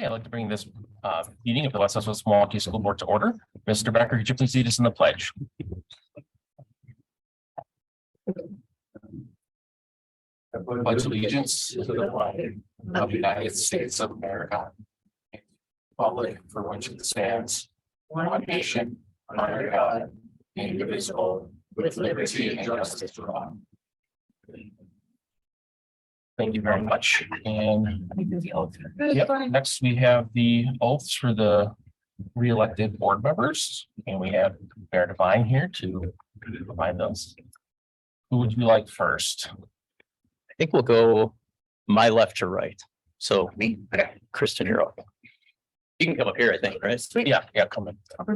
Okay, I'd like to bring this meeting of the West West Milwaukee School Board to order. Mr. Becker, could you please lead us in the pledge? I pledge allegiance to the flag of the United States of America, republic for which it stands, one nation, under God, indivisible, with liberty and justice for all. Thank you very much. And next we have the oaths for the re-elected board members, and we have Mayor Devine here to provide those. Who would you like first? I think we'll go my left to right. So me, Kristen, you're up. You can come up here, I think, right? Yeah, come in. I've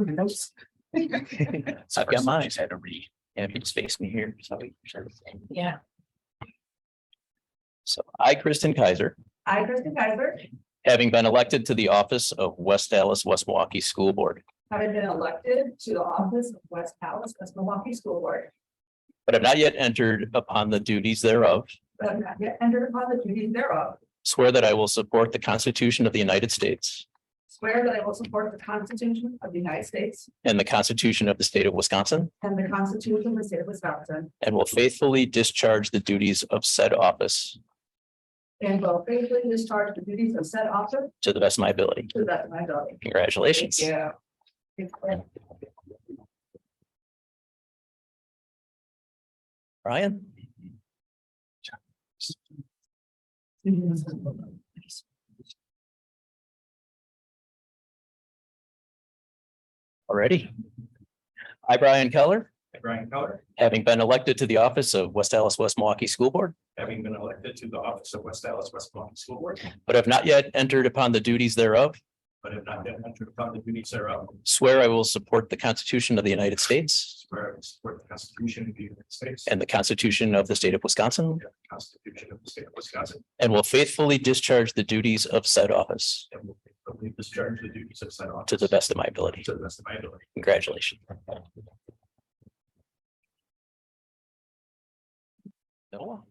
got mine. Just had to read. Yeah, if you just face me here. Yeah. So I, Kristen Kaiser, having been elected to the office of West Dallas, West Milwaukee School Board, Having been elected to the office of West Dallas, West Milwaukee School Board, but have not yet entered upon the duties thereof, but have not yet entered upon the duties thereof, swear that I will support the Constitution of the United States swear that I will support the Constitution of the United States and the Constitution of the State of Wisconsin, and the Constitution of the State of Wisconsin, and will faithfully discharge the duties of said office and will faithfully discharge the duties of said office to the best of my ability. to the best of my ability. Congratulations. Yeah. Brian? Already. I, Brian Keller, Brian Keller, having been elected to the office of West Dallas, West Milwaukee School Board, having been elected to the office of West Dallas, West Milwaukee School Board, but have not yet entered upon the duties thereof, but have not yet entered upon the duties thereof, swear I will support the Constitution of the United States swear I will support the Constitution of the United States and the Constitution of the State of Wisconsin, and the Constitution of the State of Wisconsin, and will faithfully discharge the duties of said office and will faithfully discharge the duties of said office to the best of my ability. to the best of my ability. Congratulations. Noah?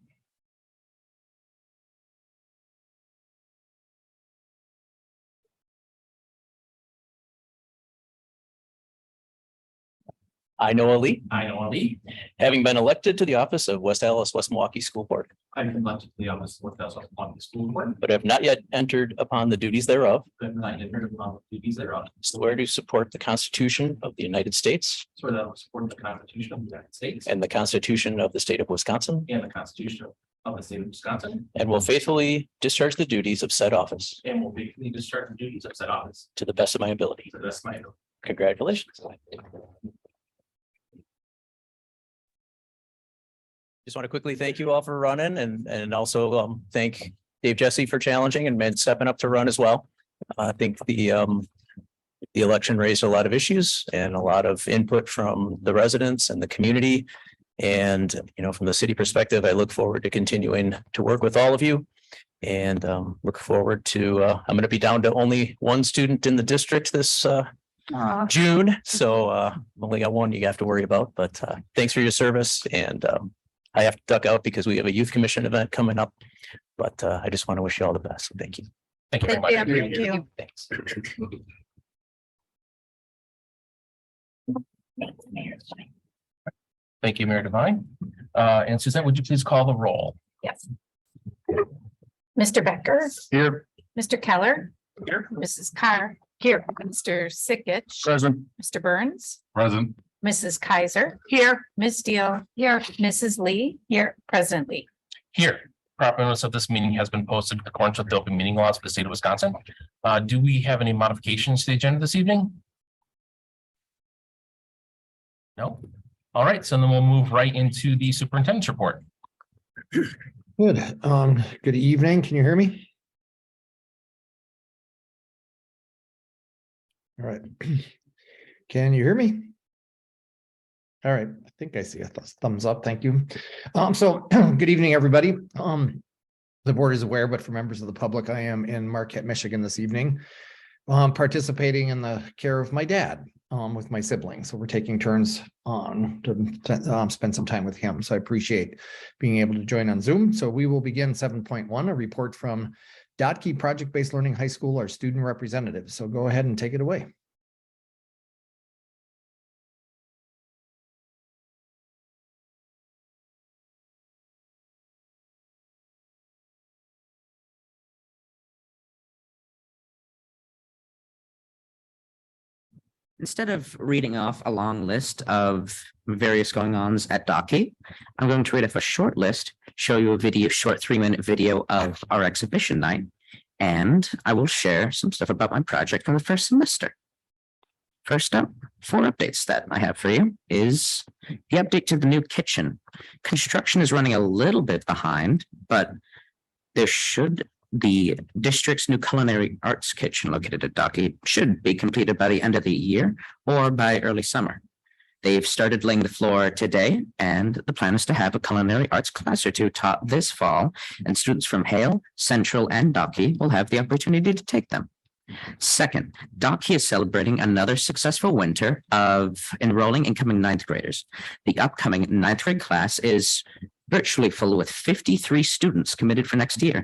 I, Noah Lee, I, Noah Lee, having been elected to the office of West Dallas, West Milwaukee School Board, I've been elected to the office of West Dallas West Milwaukee School Board, but have not yet entered upon the duties thereof, but have not yet entered upon the duties thereof. swear to support the Constitution of the United States Swear that I will support the Constitution of the United States and the Constitution of the State of Wisconsin, and the Constitution of the State of Wisconsin, and will faithfully discharge the duties of said office and will faithfully discharge the duties of said office to the best of my ability. to the best of my ability. Congratulations. Just want to quickly thank you all for running and also thank Dave Jesse for challenging and stepping up to run as well. I think the election raised a lot of issues and a lot of input from the residents and the community. And, from the city perspective, I look forward to continuing to work with all of you and look forward to, I'm going to be down to only one student in the district this June. So only got one you have to worry about, but thanks for your service. And I have to duck out because we have a youth commission event coming up, but I just want to wish you all the best. So thank you. Thank you very much. Thank you. Thanks. Thank you, Mayor Devine. And Suzette, would you please call the roll? Yes. Mr. Becker, Here. Mr. Keller, Here. Mrs. Carr, here, Mr. Sickich, Present. Mr. Burns, Present. Mrs. Kaiser, here, Ms. Steele, here, Mrs. Lee, here, President Lee. Here. Proper notice of this meeting has been posted in accordance with the open meeting laws for the state of Wisconsin. Do we have any modifications to the agenda this evening? No. All right, so then we'll move right into the superintendent's report. Good. Good evening. Can you hear me? All right. Can you hear me? All right. I think I see a thumbs up. Thank you. So good evening, everybody. The board is aware, but for members of the public, I am in Marquette, Michigan this evening, participating in the care of my dad with my siblings. So we're taking turns on to spend some time with him. So I appreciate being able to join on Zoom. So we will begin 7.1, a report from Dotke Project-Based Learning High School, our student representative. So go ahead and take it away. Instead of reading off a long list of various going-ons at Docky, I'm going to read off a short list, show you a video, short 3-minute video of our exhibition night, and I will share some stuff about my project from the first semester. First up, 4 updates that I have for you is the update to the new kitchen. Construction is running a little bit behind, but there should the district's new culinary arts kitchen located at Docky should be completed by the end of the year or by early summer. They've started laying the floor today, and the plan is to have a culinary arts class or 2 taught this fall, and students from Hale, Central, and Docky will have the opportunity to take them. Second, Docky is celebrating another successful winter of enrolling incoming 9th graders. The upcoming 9th grade class is virtually full with 53 students committed for next year.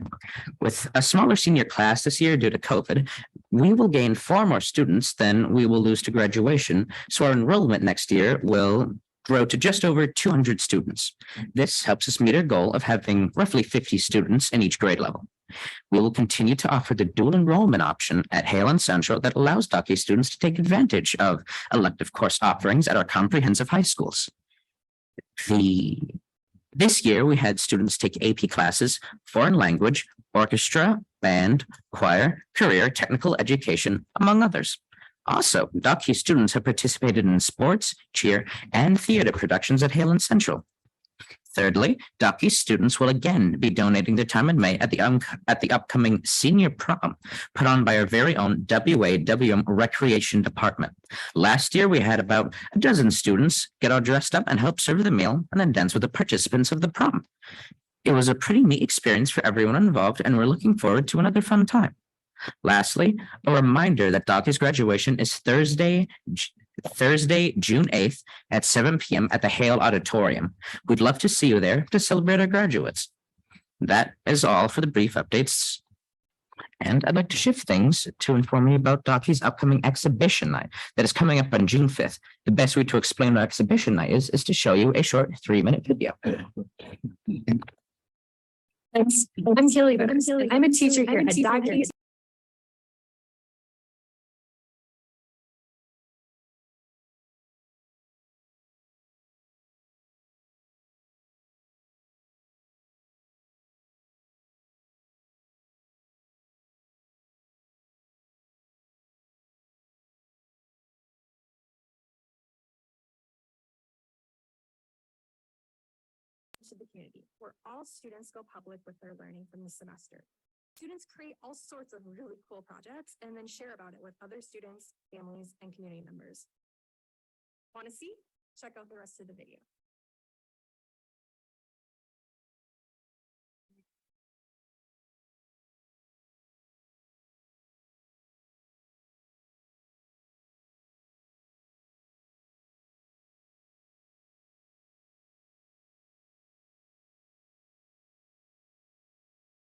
With a smaller senior class this year due to COVID, we will gain 4 more students than we will lose to graduation, so our enrollment next year will grow to just over 200 students. This helps us meet our goal of having roughly 50 students in each grade level. We will continue to offer the dual enrollment option at Hale and Central that allows Docky students to take advantage of elective course offerings at our comprehensive high schools. This year, we had students take AP classes, foreign language, orchestra, band, choir, career, technical education, among others. Also, Docky students have participated in sports, cheer, and theater productions at Hale and Central. Thirdly, Docky students will again be donating their time in May at the upcoming senior prom put on by our very own WAWM Recreation Department. Last year, we had about a dozen students get all dressed up and help serve the meal and then dance with the participants of the prom. It was a pretty neat experience for everyone involved, and we're looking forward to another fun time. Lastly, a reminder that Docky's graduation is Thursday, June 8th at 7 p.m. at the Hale Auditorium. We'd love to see you there to celebrate our graduates. That is all for the brief updates. And I'd like to shift things to inform you about Docky's upcoming exhibition night that is coming up on June 5th. The best way to explain what exhibition night is to show you a short 3-minute video. I'm Kelly. I'm a teacher here at Docky. To the community, where all students go public with their learning from the semester. Students create all sorts of really cool projects and then share about it with other students, families, and community members. Want to see? Check out the rest of the video.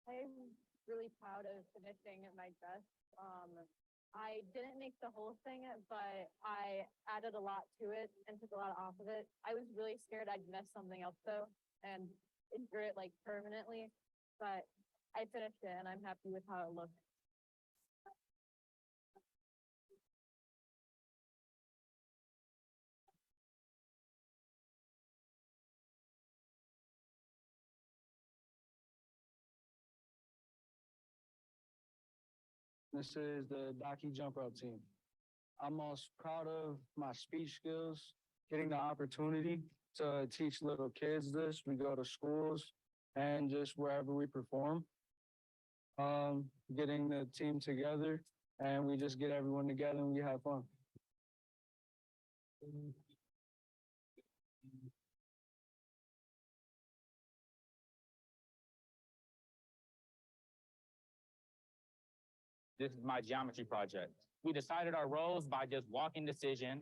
I'm really proud of finishing my dress. I didn't make the whole thing, but I added a lot to it and took a lot off of it. I was really scared I'd mess something up though and injure it like permanently, but I finished it and I'm happy with how it looked. This is the Docky jump rope team. I'm most proud of my speech skills, getting the opportunity to teach little kids this. We go to schools and just wherever we perform. Getting the team together and we just get everyone together and we have fun. This is my geometry project. We decided our roles by just walking decision.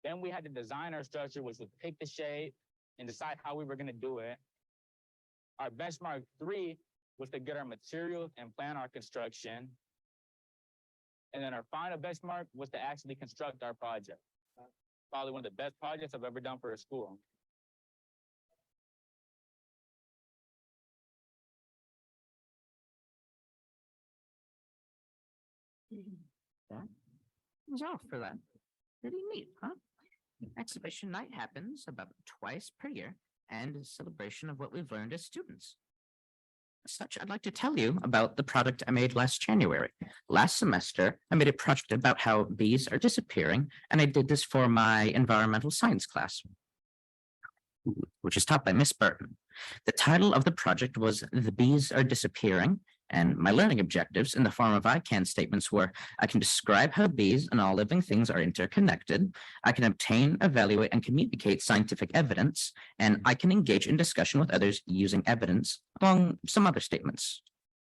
Then we had to design our structure, which was pick the shape and decide how we were going to do it. Our benchmark 3 was to get our materials and plan our construction. And then our final benchmark was to actually construct our project. Probably one of the best projects I've ever done for a school. That was all for that. Pretty neat, huh? Exhibition night happens about twice per year and is a celebration of what we've learned as students. As such, I'd like to tell you about the product I made last January. Last semester, I made a project about how bees are disappearing, and I did this for my environmental science class, which is taught by Miss Burton. The title of the project was "The Bees Are Disappearing," and my learning objectives in the form of I can statements were: I can describe how bees and all living things are interconnected, I can obtain, evaluate, and communicate scientific evidence, and I can engage in discussion with others using evidence, among some other statements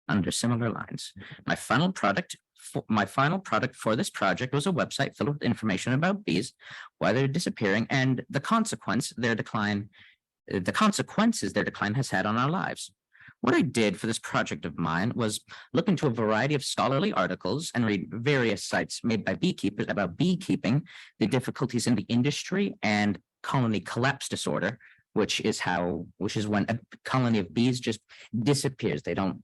under similar lines. My final product for this project was a website filled with information about bees, why they're disappearing, and the consequences their decline has had on our lives. What I did for this project of mine was look into a variety of scholarly articles and read various sites made by beekeepers about beekeeping, the difficulties in the industry, and colony collapse disorder, which is when a colony of bees just disappears. They don't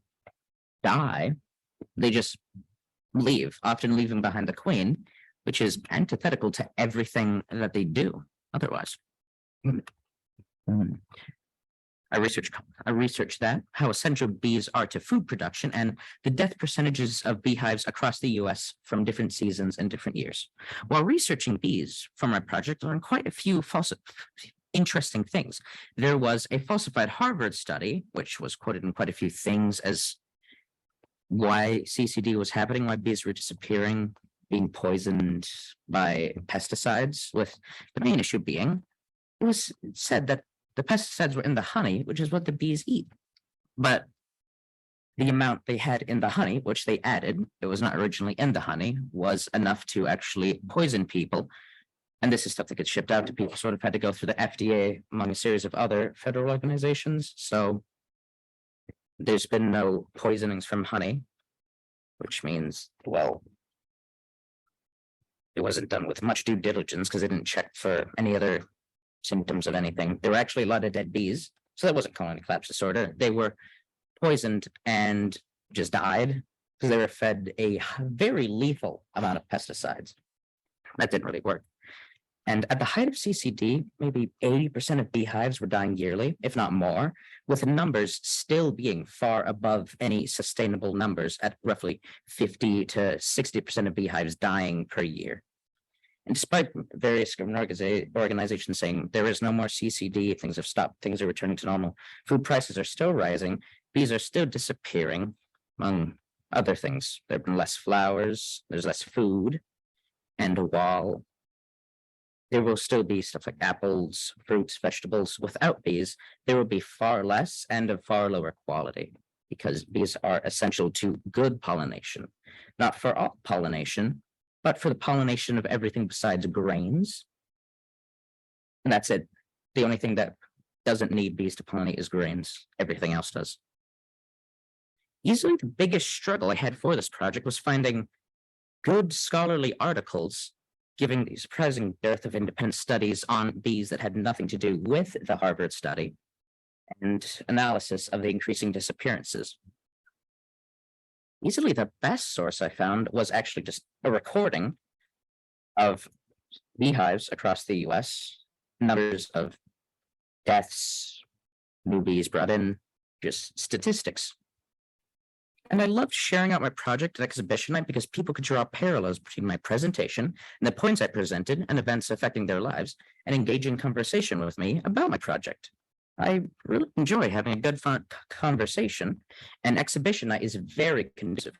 die, they just leave, often leaving behind the queen, which is antithetical to everything that they do otherwise. I researched that, how essential bees are to food production, and the death percentages of beehives across the US from different seasons and different years. While researching bees for my project, I learned quite a few interesting things. There was a falsified Harvard study, which was quoted in quite a few things as why CCD was happening, why bees were disappearing, being poisoned by pesticides, with the main issue being, it was said that the pesticides were in the honey, which is what the bees eat. But the amount they had in the honey, which they added, it was not originally in the honey, was enough to actually poison people. And this is stuff that gets shipped out to people, sort of had to go through the FDA among a series of other federal organizations. So there's been no poisonings from honey, which means, well, it wasn't done with much due diligence because they didn't check for any other symptoms of anything. There were actually a lot of dead bees, so that wasn't colony collapse disorder. They were poisoned and just died because they were fed a very lethal amount of pesticides. That didn't really work. And at the height of CCD, maybe 80% of beehives were dying yearly, if not more, with the numbers still being far above any sustainable numbers at roughly 50 to 60% of beehives dying per year. And despite various government organizations saying there is no more CCD, things have stopped, things are returning to normal, food prices are still rising, bees are still disappearing, among other things. There have been less flowers, there's less food, and while there will still be stuff like apples, fruits, vegetables without bees, there will be far less and of far lower quality because bees are essential to good pollination, not for all pollination, but for the pollination of everything besides grains. And that's it. The only thing that doesn't need bees to pollinate is grains. Everything else does. Easily the biggest struggle I had for this project was finding good scholarly articles giving the surprising dearth of independent studies on bees that had nothing to do with the Harvard study and analysis of the increasing disappearances. Easily the best source I found was actually just a recording of beehives across the US, numbers of deaths, new bees brought in, just statistics. And I loved sharing out my project at exhibition night because people could draw parallels between my presentation and the points I presented and events affecting their lives and engage in conversation with me about my project. I really enjoy having a good fun conversation, and exhibition night is very conducive.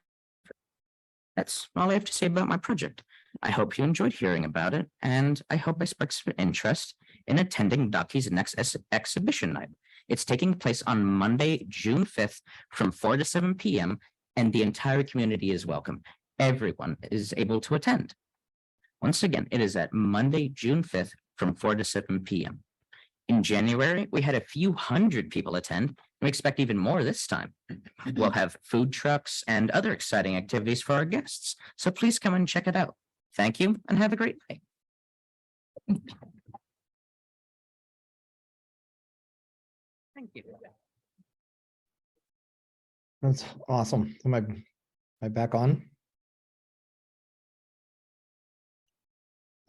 That's all I have to say about my project. I hope you enjoyed hearing about it, and I hope I sparked some interest in attending Dockey's next exhibition night. It's taking place on Monday, June 5th from 4 to 7 p.m., and the entire community is welcome. Everyone is able to attend. Once again, it is at Monday, June 5th from 4 to 7 p.m. In January, we had a few hundred people attend, and we expect even more this time. We'll have food trucks and other exciting activities for our guests, so please come and check it out. Thank you and have a great day. Thank you. That's awesome. Am I back on?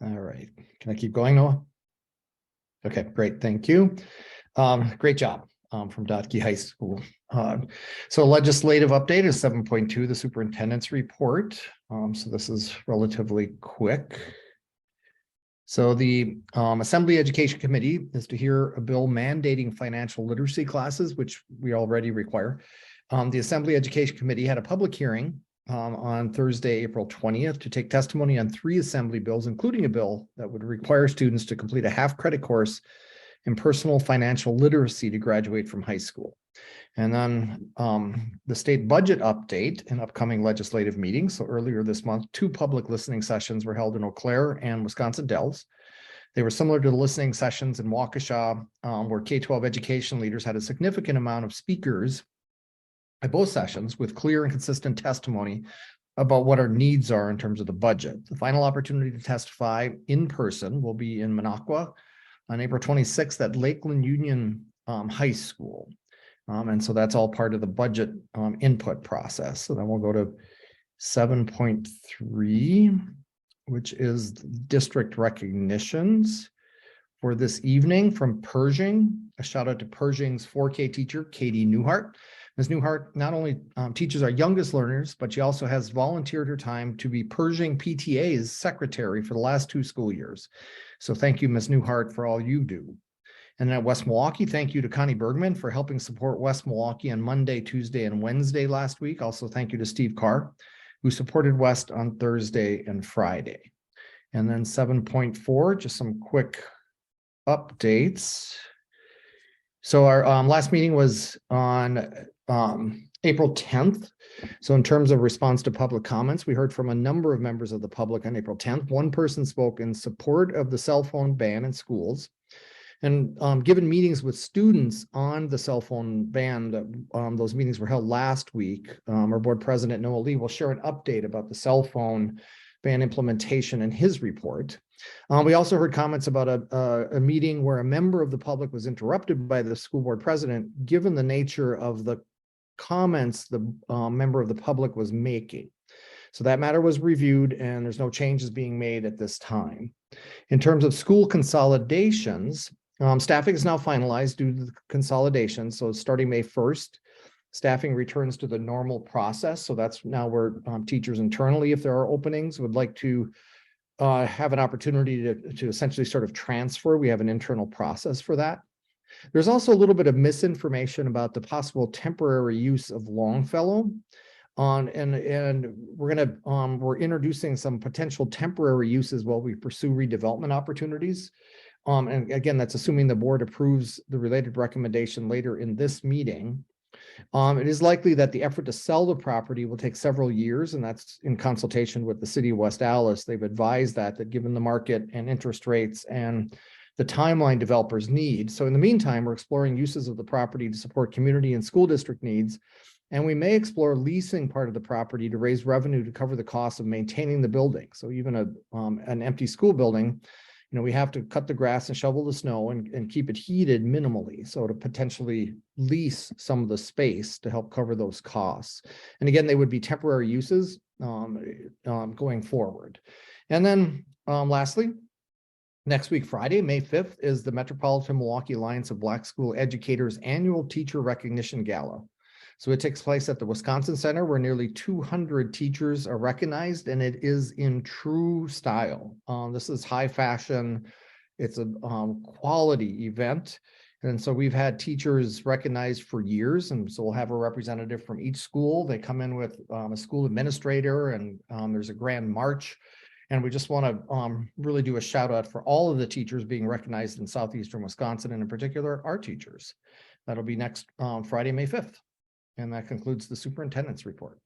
All right. Can I keep going, Noah? Okay, great. Thank you. Great job from Dotke High School. So legislative update is 7.2, the superintendent's report. So this is relatively quick. So the Assembly Education Committee is to hear a bill mandating financial literacy classes, which we already require. The Assembly Education Committee had a public hearing on Thursday, April 20th, to take testimony on 3 assembly bills, including a bill that would require students to complete a half-credit course in personal financial literacy to graduate from high school. And then the state budget update and upcoming legislative meetings. So earlier this month, 2 public listening sessions were held in Eau Claire and Wisconsin Dells. They were similar to the listening sessions in Waukesha, where K-12 education leaders had a significant amount of speakers at both sessions with clear and consistent testimony about what our needs are in terms of the budget. The final opportunity to testify in person will be in Minocqua on April 26th at Lakeland Union High School. And so that's all part of the budget input process. So then we'll go to 7.3, which is district recognitions for this evening from Pershing. A shout out to Pershing's 4K teacher, Katie Newhart. Ms. Newhart not only teaches our youngest learners, but she also has volunteered her time to be Pershing PTA's secretary for the last 2 school years. So thank you, Ms. Newhart, for all you do. And then at West Milwaukee, thank you to Connie Bergman for helping support West Milwaukee on Monday, Tuesday, and Wednesday last week. Also, thank you to Steve Carr, who supported West on Thursday and Friday. And then 7.4, just some quick updates. So our last meeting was on April 10th. So in terms of response to public comments, we heard from a number of members of the public on April 10th. One person spoke in support of the cell phone ban in schools. And given meetings with students on the cell phone ban, those meetings were held last week. Our board president, Noah Lee, will share an update about the cell phone ban implementation in his report. We also heard comments about a meeting where a member of the public was interrupted by the school board president, given the nature of the comments the member of the public was making. So that matter was reviewed and there's no changes being made at this time. In terms of school consolidations, staffing is now finalized due to the consolidation. So starting May 1st, staffing returns to the normal process. So that's now where teachers internally, if there are openings, would like to have an opportunity to essentially sort of transfer. We have an internal process for that. There's also a little bit of misinformation about the possible temporary use of Longfellow. And we're introducing some potential temporary uses while we pursue redevelopment opportunities. And again, that's assuming the board approves the related recommendation later in this meeting. It is likely that the effort to sell the property will take several years, and that's in consultation with the city of West Allis. They've advised that given the market and interest rates and the timeline developers need. So in the meantime, we're exploring uses of the property to support community and school district needs. And we may explore leasing part of the property to raise revenue to cover the cost of maintaining the building. So even an empty school building, we have to cut the grass and shovel the snow and keep it heated minimally. So to potentially lease some of the space to help cover those costs. And again, they would be temporary uses going forward. And then lastly, next week, Friday, May 5th, is the Metropolitan Milwaukee Alliance of Black School Educators annual Teacher Recognition Gala. So it takes place at the Wisconsin Center where nearly 200 teachers are recognized, and it is in true style. This is high fashion. It's a quality event. And so we've had teachers recognized for years. And so we'll have a representative from each school. They come in with a school administrator, and there's a grand march. And we just want to really do a shout out for all of the teachers being recognized in Southeastern Wisconsin, and in particular, our teachers. That'll be next Friday, May 5th. And that concludes the superintendent's report.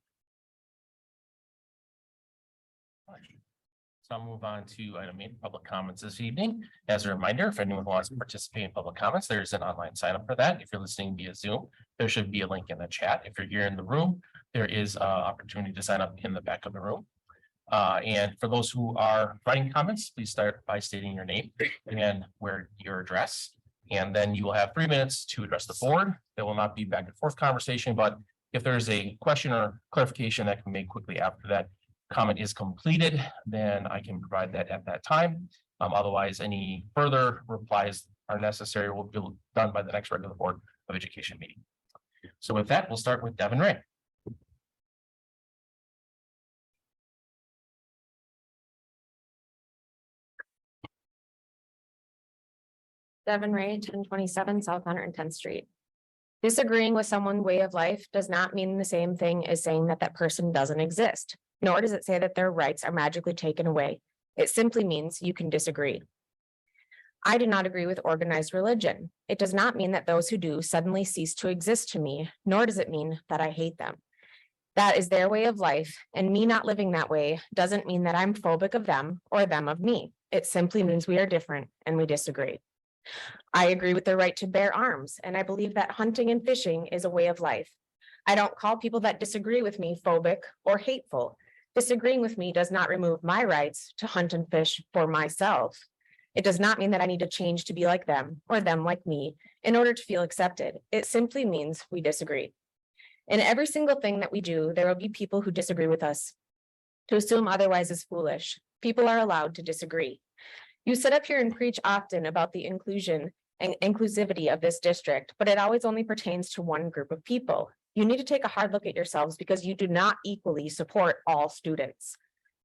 So I'll move on to item 8, public comments this evening. As a reminder, if anyone wants to participate in public comments, there's an online sign up for that. If you're listening via Zoom, there should be a link in the chat. If you're here in the room, there is an opportunity to sign up in the back of the room. And for those who are writing comments, please start by stating your name and where your address. And then you will have 3 minutes to address the board. There will not be back and forth conversation, but if there's a question or clarification that can be made quickly after that comment is completed, then I can provide that at that time. Otherwise, any further replies are necessary will be done by the next regular Board of Education meeting. So with that, we'll start with Devin Ray. Devin Ray, 1027 South 110th Street. Disagreeing with someone's way of life does not mean the same thing as saying that that person doesn't exist, nor does it say that their rights are magically taken away. It simply means you can disagree. I do not agree with organized religion. It does not mean that those who do suddenly cease to exist to me, nor does it mean that I hate them. That is their way of life, and me not living that way doesn't mean that I'm phobic of them or them of me. It simply means we are different and we disagree. I agree with the right to bear arms, and I believe that hunting and fishing is a way of life. I don't call people that disagree with me phobic or hateful. Disagreeing with me does not remove my rights to hunt and fish for myself. It does not mean that I need to change to be like them or them like me in order to feel accepted. It simply means we disagree. In every single thing that we do, there will be people who disagree with us. To assume otherwise is foolish. People are allowed to disagree. You sit up here and preach often about the inclusion and inclusivity of this district, but it always only pertains to one group of people. You need to take a hard look at yourselves because you do not equally support all students.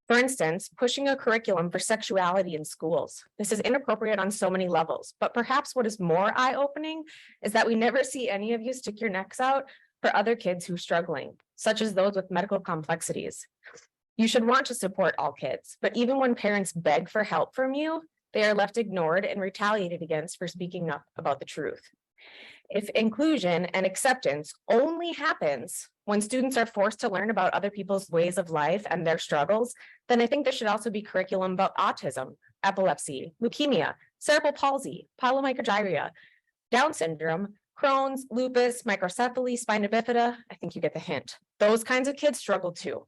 For instance, pushing a curriculum for sexuality in schools. This is inappropriate on so many levels, but perhaps what is more eye-opening is that we never see any of you stick your necks out for other kids who are struggling, such as those with medical complexities. You should want to support all kids, but even when parents beg for help from you, they are left ignored and retaliated against for speaking up about the truth. If inclusion and acceptance only happens when students are forced to learn about other people's ways of life and their struggles, then I think there should also be curriculum about autism, epilepsy, leukemia, cerebral palsy, polymicrogyria, Down syndrome, Crohn's, lupus, microcephaly, spina bifida. I think you get the hint. Those kinds of kids struggle too.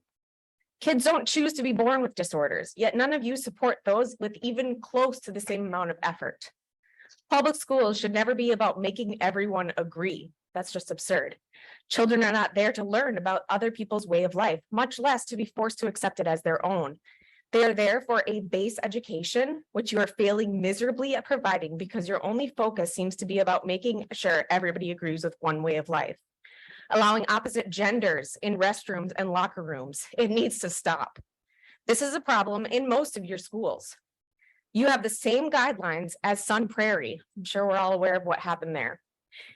Kids don't choose to be born with disorders, yet none of you support those with even close to the same amount of effort. Public schools should never be about making everyone agree. That's just absurd. Children are not there to learn about other people's way of life, much less to be forced to accept it as their own. They are there for a base education, which you are failing miserably at providing because your only focus seems to be about making sure everybody agrees with one way of life. Allowing opposite genders in restrooms and locker rooms. It needs to stop. This is a problem in most of your schools. You have the same guidelines as Sun Prairie. I'm sure we're all aware of what happened there.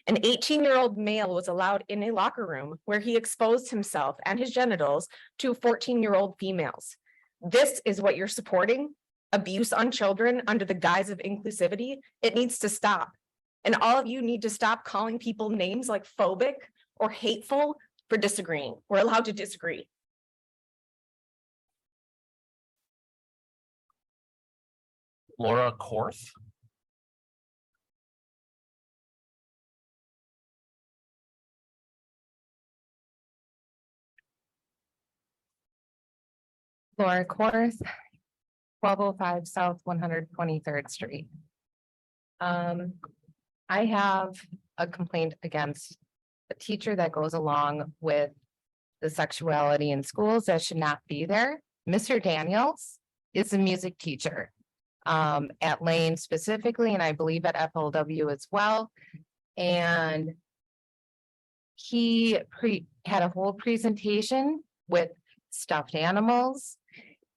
An 18-year-old male was allowed in a locker room where he exposed himself and his genitals to 14-year-old females. This is what you're supporting? Abuse on children under the guise of inclusivity? It needs to stop. And all of you need to stop calling people names like phobic or hateful for disagreeing. We're allowed to disagree. Laura Korth. Laura Korth, 1205 South 123rd Street. I have a complaint against a teacher that goes along with the sexuality in schools that should not be there. Mr. Daniels is a music teacher at Lane specifically, and I believe at FLW as well. And he had a whole presentation with stuffed animals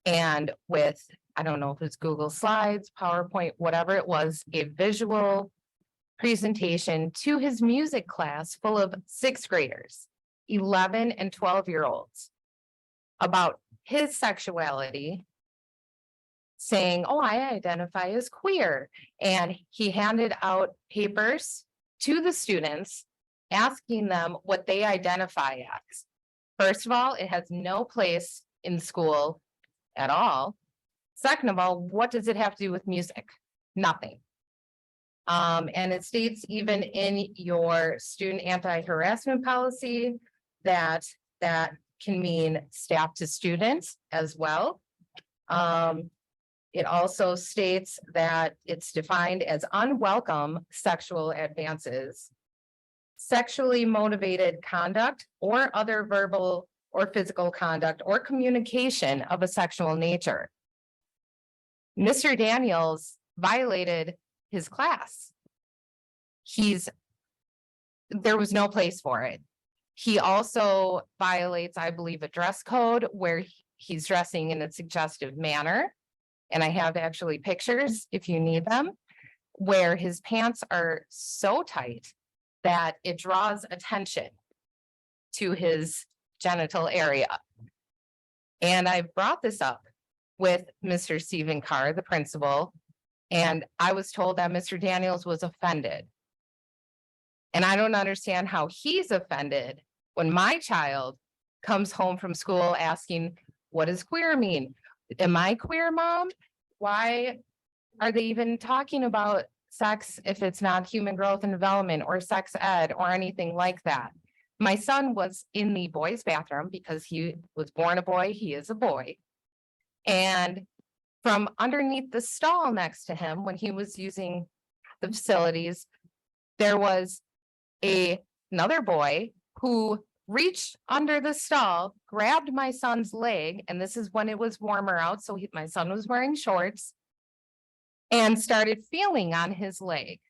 and with, I don't know if it's Google Slides, PowerPoint, whatever it was, a visual presentation to his music class full of sixth graders, 11 and 12-year-olds about his sexuality, saying, oh, I identify as queer. And he handed out papers to the students, asking them what they identify as. First of all, it has no place in school at all. Second of all, what does it have to do with music? Nothing. And it states even in your student anti-harassment policy that can mean staff to students as well. It also states that it's defined as unwelcome sexual advances, sexually motivated conduct, or other verbal or physical conduct or communication of a sexual nature. Mr. Daniels violated his class. There was no place for it. He also violates, I believe, a dress code where he's dressing in a suggestive manner. And I have actually pictures, if you need them, where his pants are so tight that it draws attention to his genital area. And I brought this up with Mr. Stephen Carr, the principal, and I was told that Mr. Daniels was offended. And I don't understand how he's offended when my child comes home from school asking, what does queer mean? Am I queer, Mom? Why are they even talking about sex if it's not human growth and development or sex ed or anything like that? My son was in the boys' bathroom because he was born a boy, he is a boy. And from underneath the stall next to him, when he was using the facilities, there was another boy who reached under the stall, grabbed my son's leg, and this is when it was warmer out, so my son was wearing shorts, and started feeling on his leg.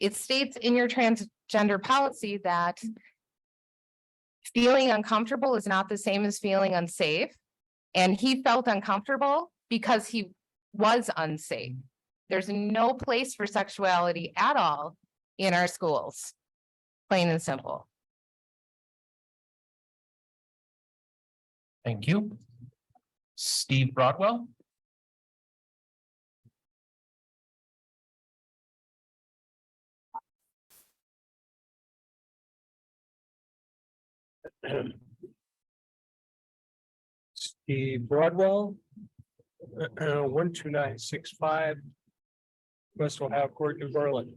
It states in your transgender policy that feeling uncomfortable is not the same as feeling unsafe, and he felt uncomfortable because he was unsafe. There's no place for sexuality at all in our schools, plain and simple. Thank you. Steve Broadwell. Steve Broadwell, 12965 Westfield Ave Court, New Berlin.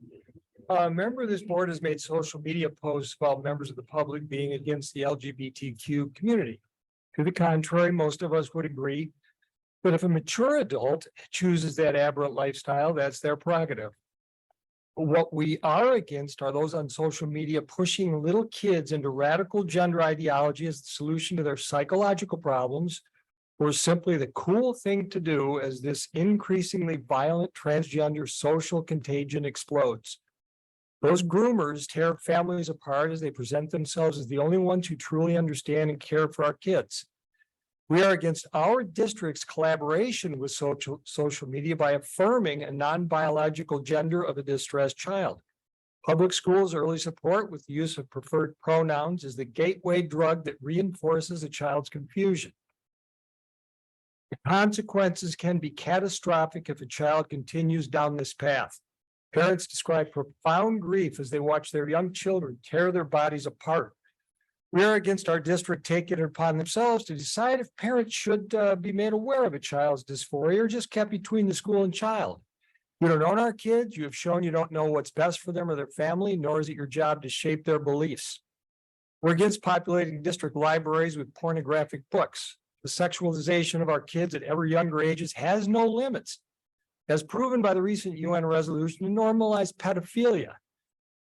A member of this board has made social media posts about members of the public being against the LGBTQ community. To the contrary, most of us would agree. But if a mature adult chooses that aberrant lifestyle, that's their prerogative. What we are against are those on social media pushing little kids into radical gender ideology as the solution to their psychological problems, or simply the cool thing to do as this increasingly violent transgender social contagion explodes. Those groomers tear families apart as they present themselves as the only ones who truly understand and care for our kids. We are against our district's collaboration with social media by affirming a non-biological gender of a distressed child. Public schools' early support with the use of preferred pronouns is the gateway drug that reinforces a child's confusion. The consequences can be catastrophic if a child continues down this path. Parents describe profound grief as they watch their young children tear their bodies apart. We are against our district taking it upon themselves to decide if parents should be made aware of a child's dysphoria or just kept between the school and child. You don't own our kids. You have shown you don't know what's best for them or their family, nor is it your job to shape their beliefs. We're against populating district libraries with pornographic books. The sexualization of our kids at ever younger ages has no limits, as proven by the recent UN resolution to normalize pedophilia.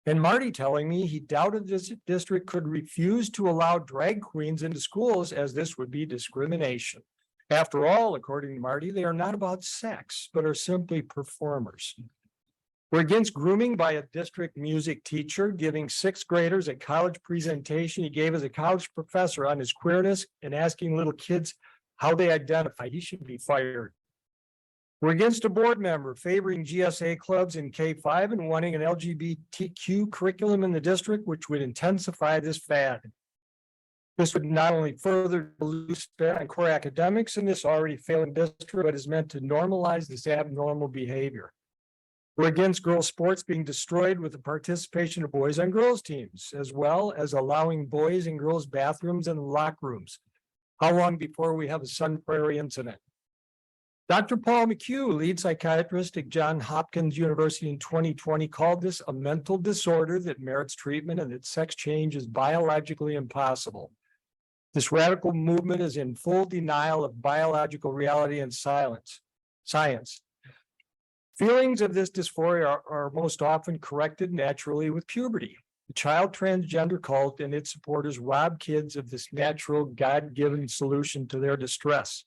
And Marty telling me he doubted this district could refuse to allow drag queens into schools as this would be discrimination. After all, according to Marty, they are not about sex, but are simply performers. We're against grooming by a district music teacher giving sixth graders a college presentation he gave as a college professor on his queerness and asking little kids how they identify. He should be fired. We're against a board member favoring GSA clubs in K-5 and wanting an LGBTQ curriculum in the district, which would intensify this fad. This would not only further dilute spend on core academics in this already failing district, but is meant to normalize this abnormal behavior. We're against girls' sports being destroyed with the participation of boys on girls' teams, as well as allowing boys in girls' bathrooms and locker rooms. How long before we have a Sun Prairie incident? Dr. Paul McHugh, lead psychiatrist at Johns Hopkins University in 2020, called this a mental disorder that merits treatment and that sex change is biologically impossible. This radical movement is in full denial of biological reality and science. Feelings of this dysphoria are most often corrected naturally with puberty. The child transgender cult and its supporters rob kids of this natural God-given solution to their distress.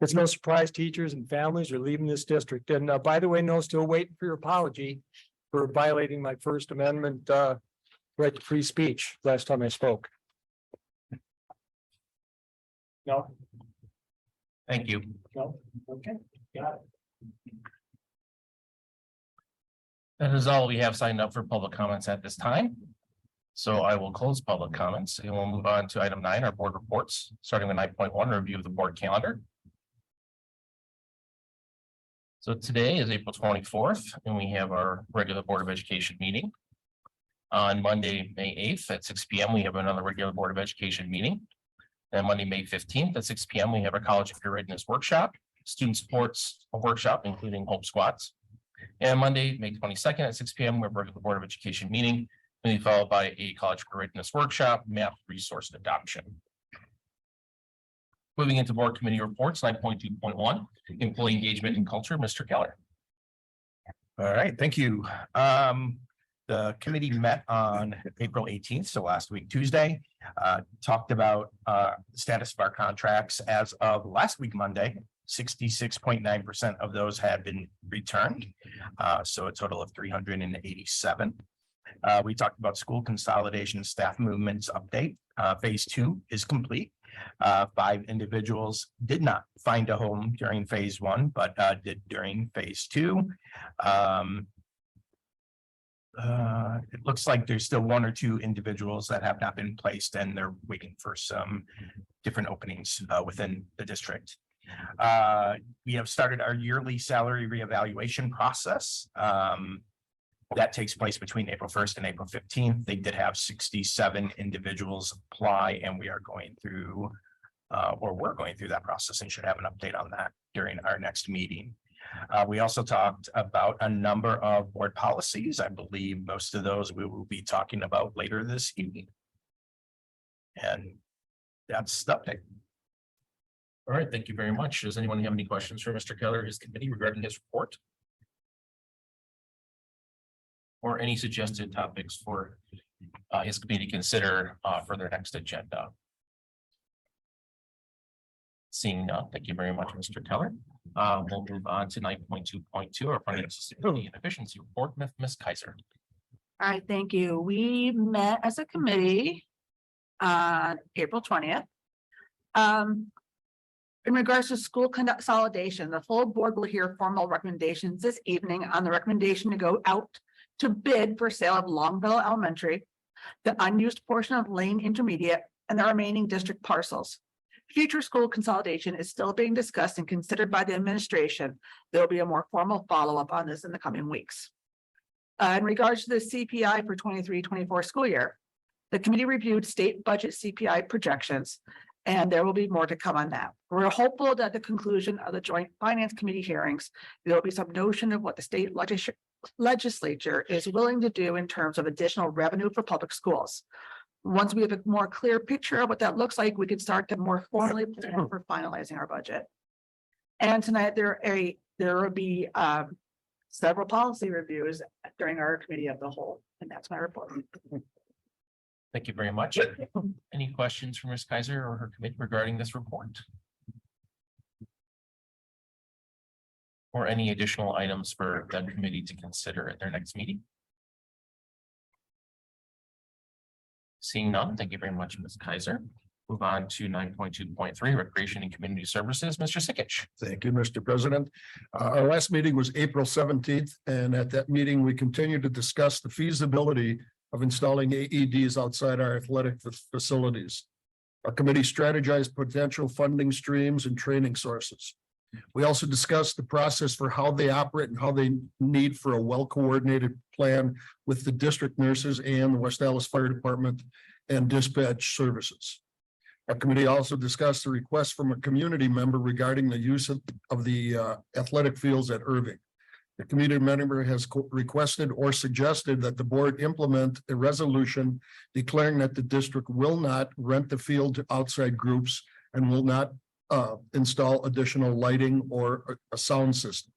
It's no surprise teachers and families are leaving this district. And by the way, no, still waiting for your apology for violating my First Amendment right to free speech last time I spoke. No, Thank you. no, okay, got it. That is all we have signed up for public comments at this time. So I will close public comments and we'll move on to item 9, our board reports, starting with 9.1, review of the board calendar. So today is April 24th, and we have our regular Board of Education meeting. On Monday, May 8th at 6 p.m., we have another regular Board of Education meeting. Then Monday, May 15th at 6 p.m., we have a college of career readiness workshop, student supports a workshop, including hope squats. And Monday, May 22nd at 6 p.m., we have a regular Board of Education meeting, and followed by a college of career readiness workshop, math resource adoption. Moving into board committee reports, 9.2.1, employee engagement and culture, Mr. Keller. All right, thank you. The committee met on April 18th, so last week, Tuesday, talked about the status of our contracts as of last week, Monday. 66.9% of those had been returned, so a total of 387. We talked about school consolidation, staff movements update. Phase 2 is complete. 5 individuals did not find a home during phase 1, but did during phase 2. It looks like there's still 1 or 2 individuals that have not been placed, and they're waiting for some different openings within the district. We have started our yearly salary reevaluation process. That takes place between April 1st and April 15th. They did have 67 individuals apply, and we are going through, we're going through that process and should have an update on that during our next meeting. We also talked about a number of board policies. I believe most of those we will be talking about later this evening. And that's the update. All right, thank you very much. Does anyone have any questions for Mr. Keller, his committee regarding his report? Or any suggested topics for his committee to consider for their next agenda? Seeing none, thank you very much, Mr. Keller. We'll move on to 9.2.2, our financial stability and efficiency report, Ms. Kaiser. All right, thank you. We met as a committee on April 20th. In regards to school consolidation, the full board will hear formal recommendations this evening on the recommendation to go out to bid for sale of Longville Elementary, the unused portion of Lane Intermediate, and the remaining district parcels. Future school consolidation is still being discussed and considered by the administration. There will be a more formal follow-up on this in the coming weeks. In regards to the CPI for 23-24 school year, the committee reviewed state budget CPI projections, and there will be more to come on that. We're hopeful that at the conclusion of the Joint Finance Committee hearings, there will be some notion of what the state legislature is willing to do in terms of additional revenue for public schools. Once we have a more clear picture of what that looks like, we can start to more formally plan for finalizing our budget. And tonight there will be several policy reviews during our committee of the whole, and that's my report. Thank you very much. Any questions from Ms. Kaiser or her committee regarding this report? Or any additional items for the committee to consider at their next meeting? Seeing none, thank you very much, Ms. Kaiser. Move on to 9.2.3, recreation and community services, Mr. Sikich. Thank you, Mr. President. Our last meeting was April 17th, and at that meeting, we continued to discuss the feasibility of installing AEDs outside our athletic facilities. Our committee strategized potential funding streams and training sources. We also discussed the process for how they operate and how they need for a well-coordinated plan with the district nurses and the West Allis Fire Department and dispatch services. Our committee also discussed a request from a community member regarding the use of the athletic fields at Irving. The community member has requested or suggested that the board implement a resolution declaring that the district will not rent the field to outside groups and will not install additional lighting or a sound system.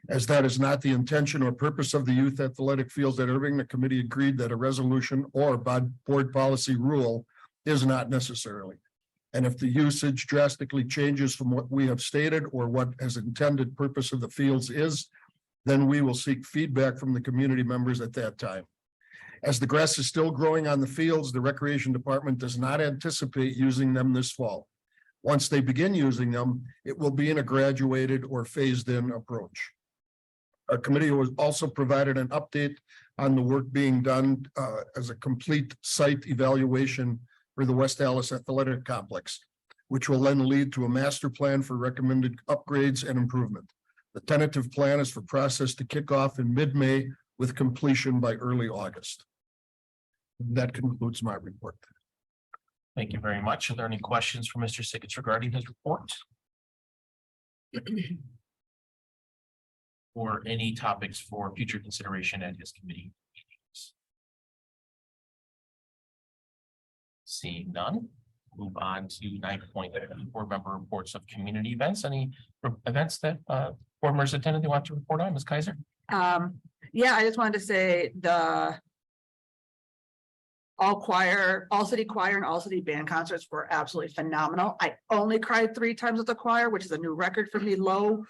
As that is not the intention or purpose of the youth athletic fields at Irving, the committee agreed that a resolution or board policy rule is not necessarily. And if the usage drastically changes from what we have stated or what has intended purpose of the fields is, then we will seek feedback from the community members at that time. As the grass is still growing on the fields, the recreation department does not anticipate using them this fall. Once they begin using them, it will be in a graduated or phased in approach. Our committee was also provided an update on the work being done as a complete site evaluation for the West Allis Athletic Complex, which will then lead to a master plan for recommended upgrades and improvement. The tentative plan is for process to kick off in mid-May with completion by early August. That concludes my report. Thank you very much. Are there any questions for Mr. Sicketts regarding his report? Or any topics for future consideration at his committee meetings? Seeing none, move on to 9.3 board member reports of community events. Any events that board members attended they want to report on, Ms. Kaiser? Yeah, I just wanted to say the all city choir and all city band concerts were absolutely phenomenal. I only cried 3 times with the choir, which is a new record for me, low.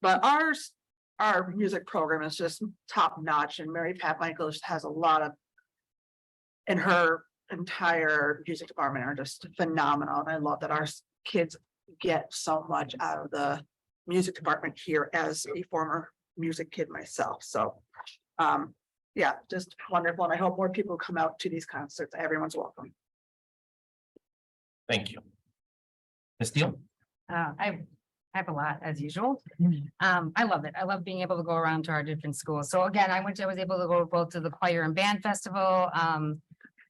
But our music program is just top notch, and Mary Pat Michael just has a lot of, and her entire music department are just phenomenal. And I love that our kids get so much out of the music department here as a former music kid myself. So, yeah, just wonderful. And I hope more people come out to these concerts. Everyone's welcome. Thank you. Ms. Deal? I have a lot as usual. I love it. I love being able to go around to our different schools. So again, I was able to go both to the choir and band festival.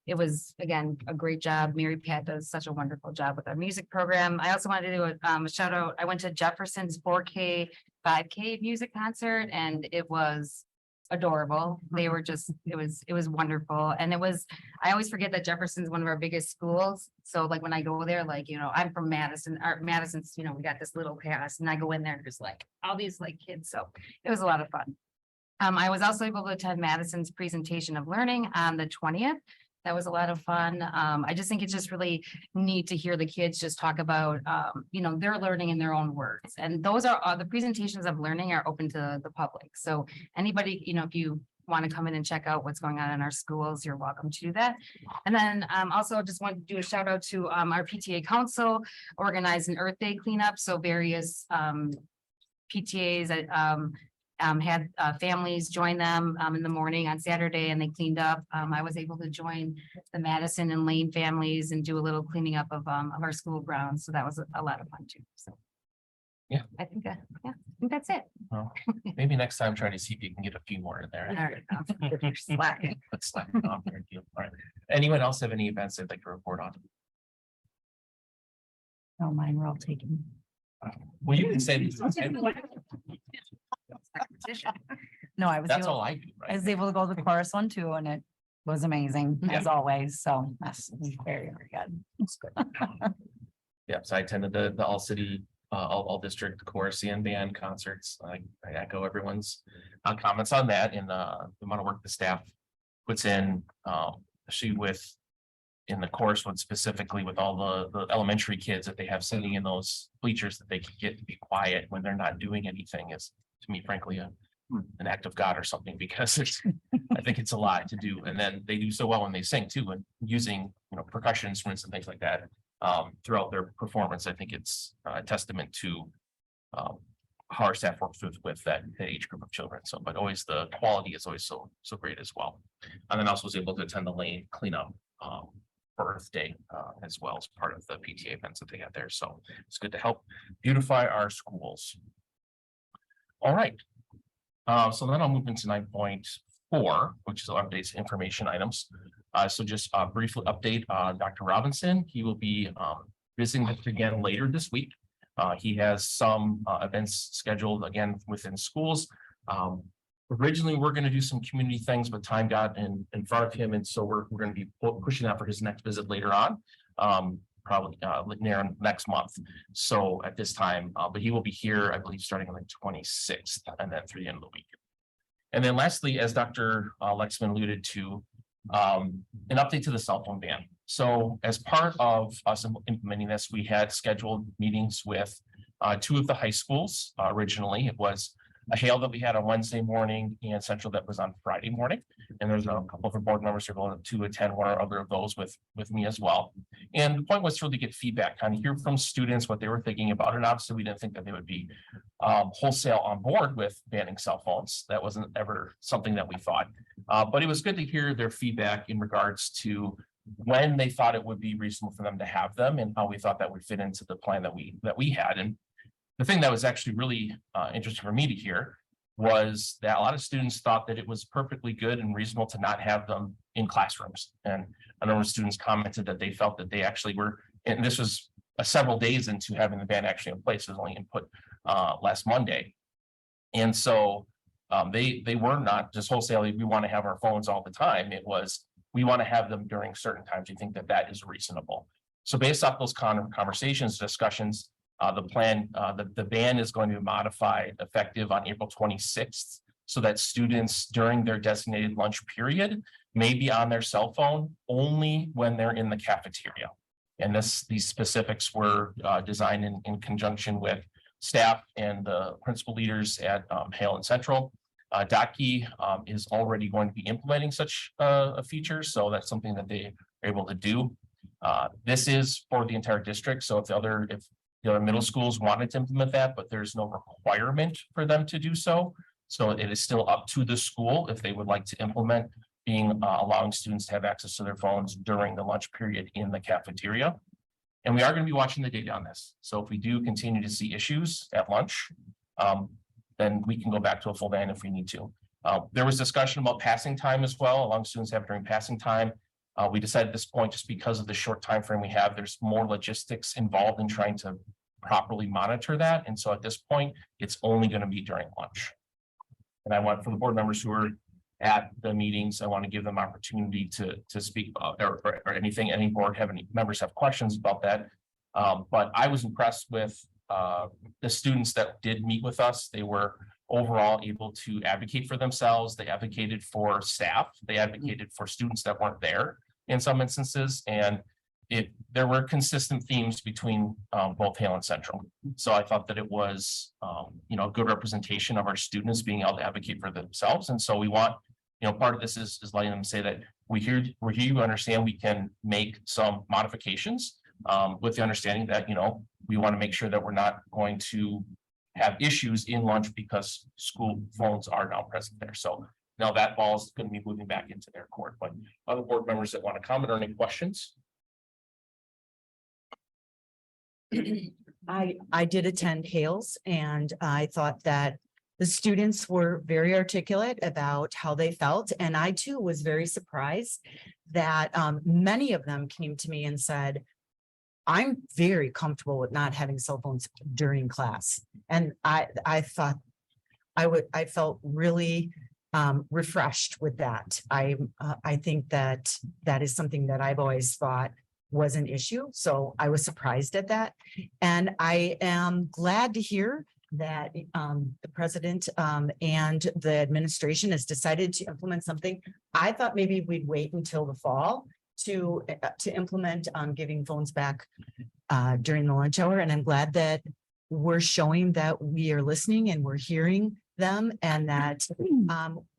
It was, again, a great job. Mary Pat does such a wonderful job with our music program. I also wanted to do a shout out. I went to Jefferson's 4K, 5K music concert, and it was adorable. They were just, it was wonderful. And I always forget that Jefferson's one of our biggest schools. So like when I go there, like, I'm from Madison, Madison's, we got this little pass, and I go in there and there's like all these like kids. So it was a lot of fun. I was also able to attend Madison's presentation of learning on the 20th. That was a lot of fun. I just think it's just really neat to hear the kids just talk about, their learning in their own words. And those are the presentations of learning are open to the public. So anybody, if you want to come in and check out what's going on in our schools, you're welcome to do that. And then also just want to do a shout out to our PTA council organized an Earth Day cleanup. So various PTAs had families join them in the morning on Saturday, and they cleaned up. I was able to join the Madison and Lane families and do a little cleaning up of our school grounds. So that was a lot of fun too. So yeah, I think that's it. Well, maybe next time try to see if you can get a few more in there. All right, slacking. Let's slack it off there. All right. Anyone else have any events they'd like to report on? Oh, mine were all taken. Well, you can say. No, I was. That's all I do, I right? was able to go to the chorus one too, and it was amazing as always. So that's very, very good. It's good. Yeah, so I attended the all city, all district chorus and band concerts. I echo everyone's comments on that, and the amount of work the staff puts in, especially in the chorus one specifically with all the elementary kids that they have sitting in those bleachers that they can get to be quiet when they're not doing anything is, to me, frankly, an act of God or something, because I think it's a lot to do. And then they do so well when they sing too, and using, percussion instruments and things like that throughout their performance. I think it's a testament to how our staff works with that age group of children. So, but always the quality is always so great as well. And then also was able to attend the lane cleanup for Earth Day as well as part of the PTA events that they had there. So it's good to help beautify our schools. All right. So then I'll move into 9.4, 4, which is updates information items. So just briefly update Dr. Robinson. He will be visiting us again later this week. He has some events scheduled again within schools. Originally, we're going to do some community things, but time got in front of him, and so we're going to be pushing that for his next visit later on, probably near next month. So at this time, but he will be here, I believe, starting on the 26th, and then through the end of the week. And then lastly, as Dr. Lexman alluded to, an update to the cell phone ban. So as part of us implementing this, we had scheduled meetings with 2 of the high schools. Originally, it was a Hale that we had on Wednesday morning and Central that was on Friday morning. And there's a couple of our board members who are going to attend one or other of those with me as well. And the point was to really get feedback, kind of hear from students what they were thinking about it. Obviously, we didn't think that they would be wholesale on board with banning cell phones. That wasn't ever something that we thought. But it was good to hear their feedback in regards to when they thought it would be reasonable for them to have them and how we thought that would fit into the plan that we had. And the thing that was actually really interesting for me to hear was that a lot of students thought that it was perfectly good and reasonable to not have them in classrooms. And a number of students commented that they felt that they actually were, and this was several days into having the ban actually in place. It was only input last Monday. And so they were not just wholesalely, we want to have our phones all the time. It was, we want to have them during certain times. You think that that is reasonable. So based off those conversations, discussions, the plan, the ban is going to be modified effective on April 26th, so that students during their designated lunch period may be on their cell phone only when they're in the cafeteria. And these specifics were designed in conjunction with staff and the principal leaders at Hale and Central. DOTKey is already going to be implementing such a feature, so that's something that they are able to do. This is for the entire district, so if the other middle schools wanted to implement that, but there's no requirement for them to do so. So it is still up to the school if they would like to implement allowing students to have access to their phones during the lunch period in the cafeteria. And we are going to be watching the data on this. So if we do continue to see issues at lunch, then we can go back to a full ban if we need to. There was discussion about passing time as well, allowing students to have during passing time. We decided at this point, just because of the short time frame we have, there's more logistics involved in trying to properly monitor that. And so at this point, it's only going to be during lunch. And I want, for the board members who are at the meetings, I want to give them opportunity to speak or anything, any board have any members have questions about that. But I was impressed with the students that did meet with us. They were overall able to advocate for themselves. They advocated for staff. They advocated for students that weren't there in some instances. And there were consistent themes between both Hale and Central. So I thought that it was, a good representation of our students being able to advocate for themselves. And so we want, part of this is letting them say that we're here, you understand we can make some modifications with the understanding that, we want to make sure that we're not going to have issues in lunch because school phones are now present there. So now that ball is going to be moving back into their court. But other board members that want to comment or any questions? I did attend Hales, and I thought that the students were very articulate about how they felt. And I too was very surprised that many of them came to me and said, I'm very comfortable with not having cell phones during class. And I thought I felt really refreshed with that. I think that is something that I've always thought was an issue. So I was surprised at that. And I am glad to hear that the president and the administration has decided to implement something. I thought maybe we'd wait until the fall to implement giving phones back during the lunch hour. And I'm glad that we're showing that we are listening and we're hearing them, and that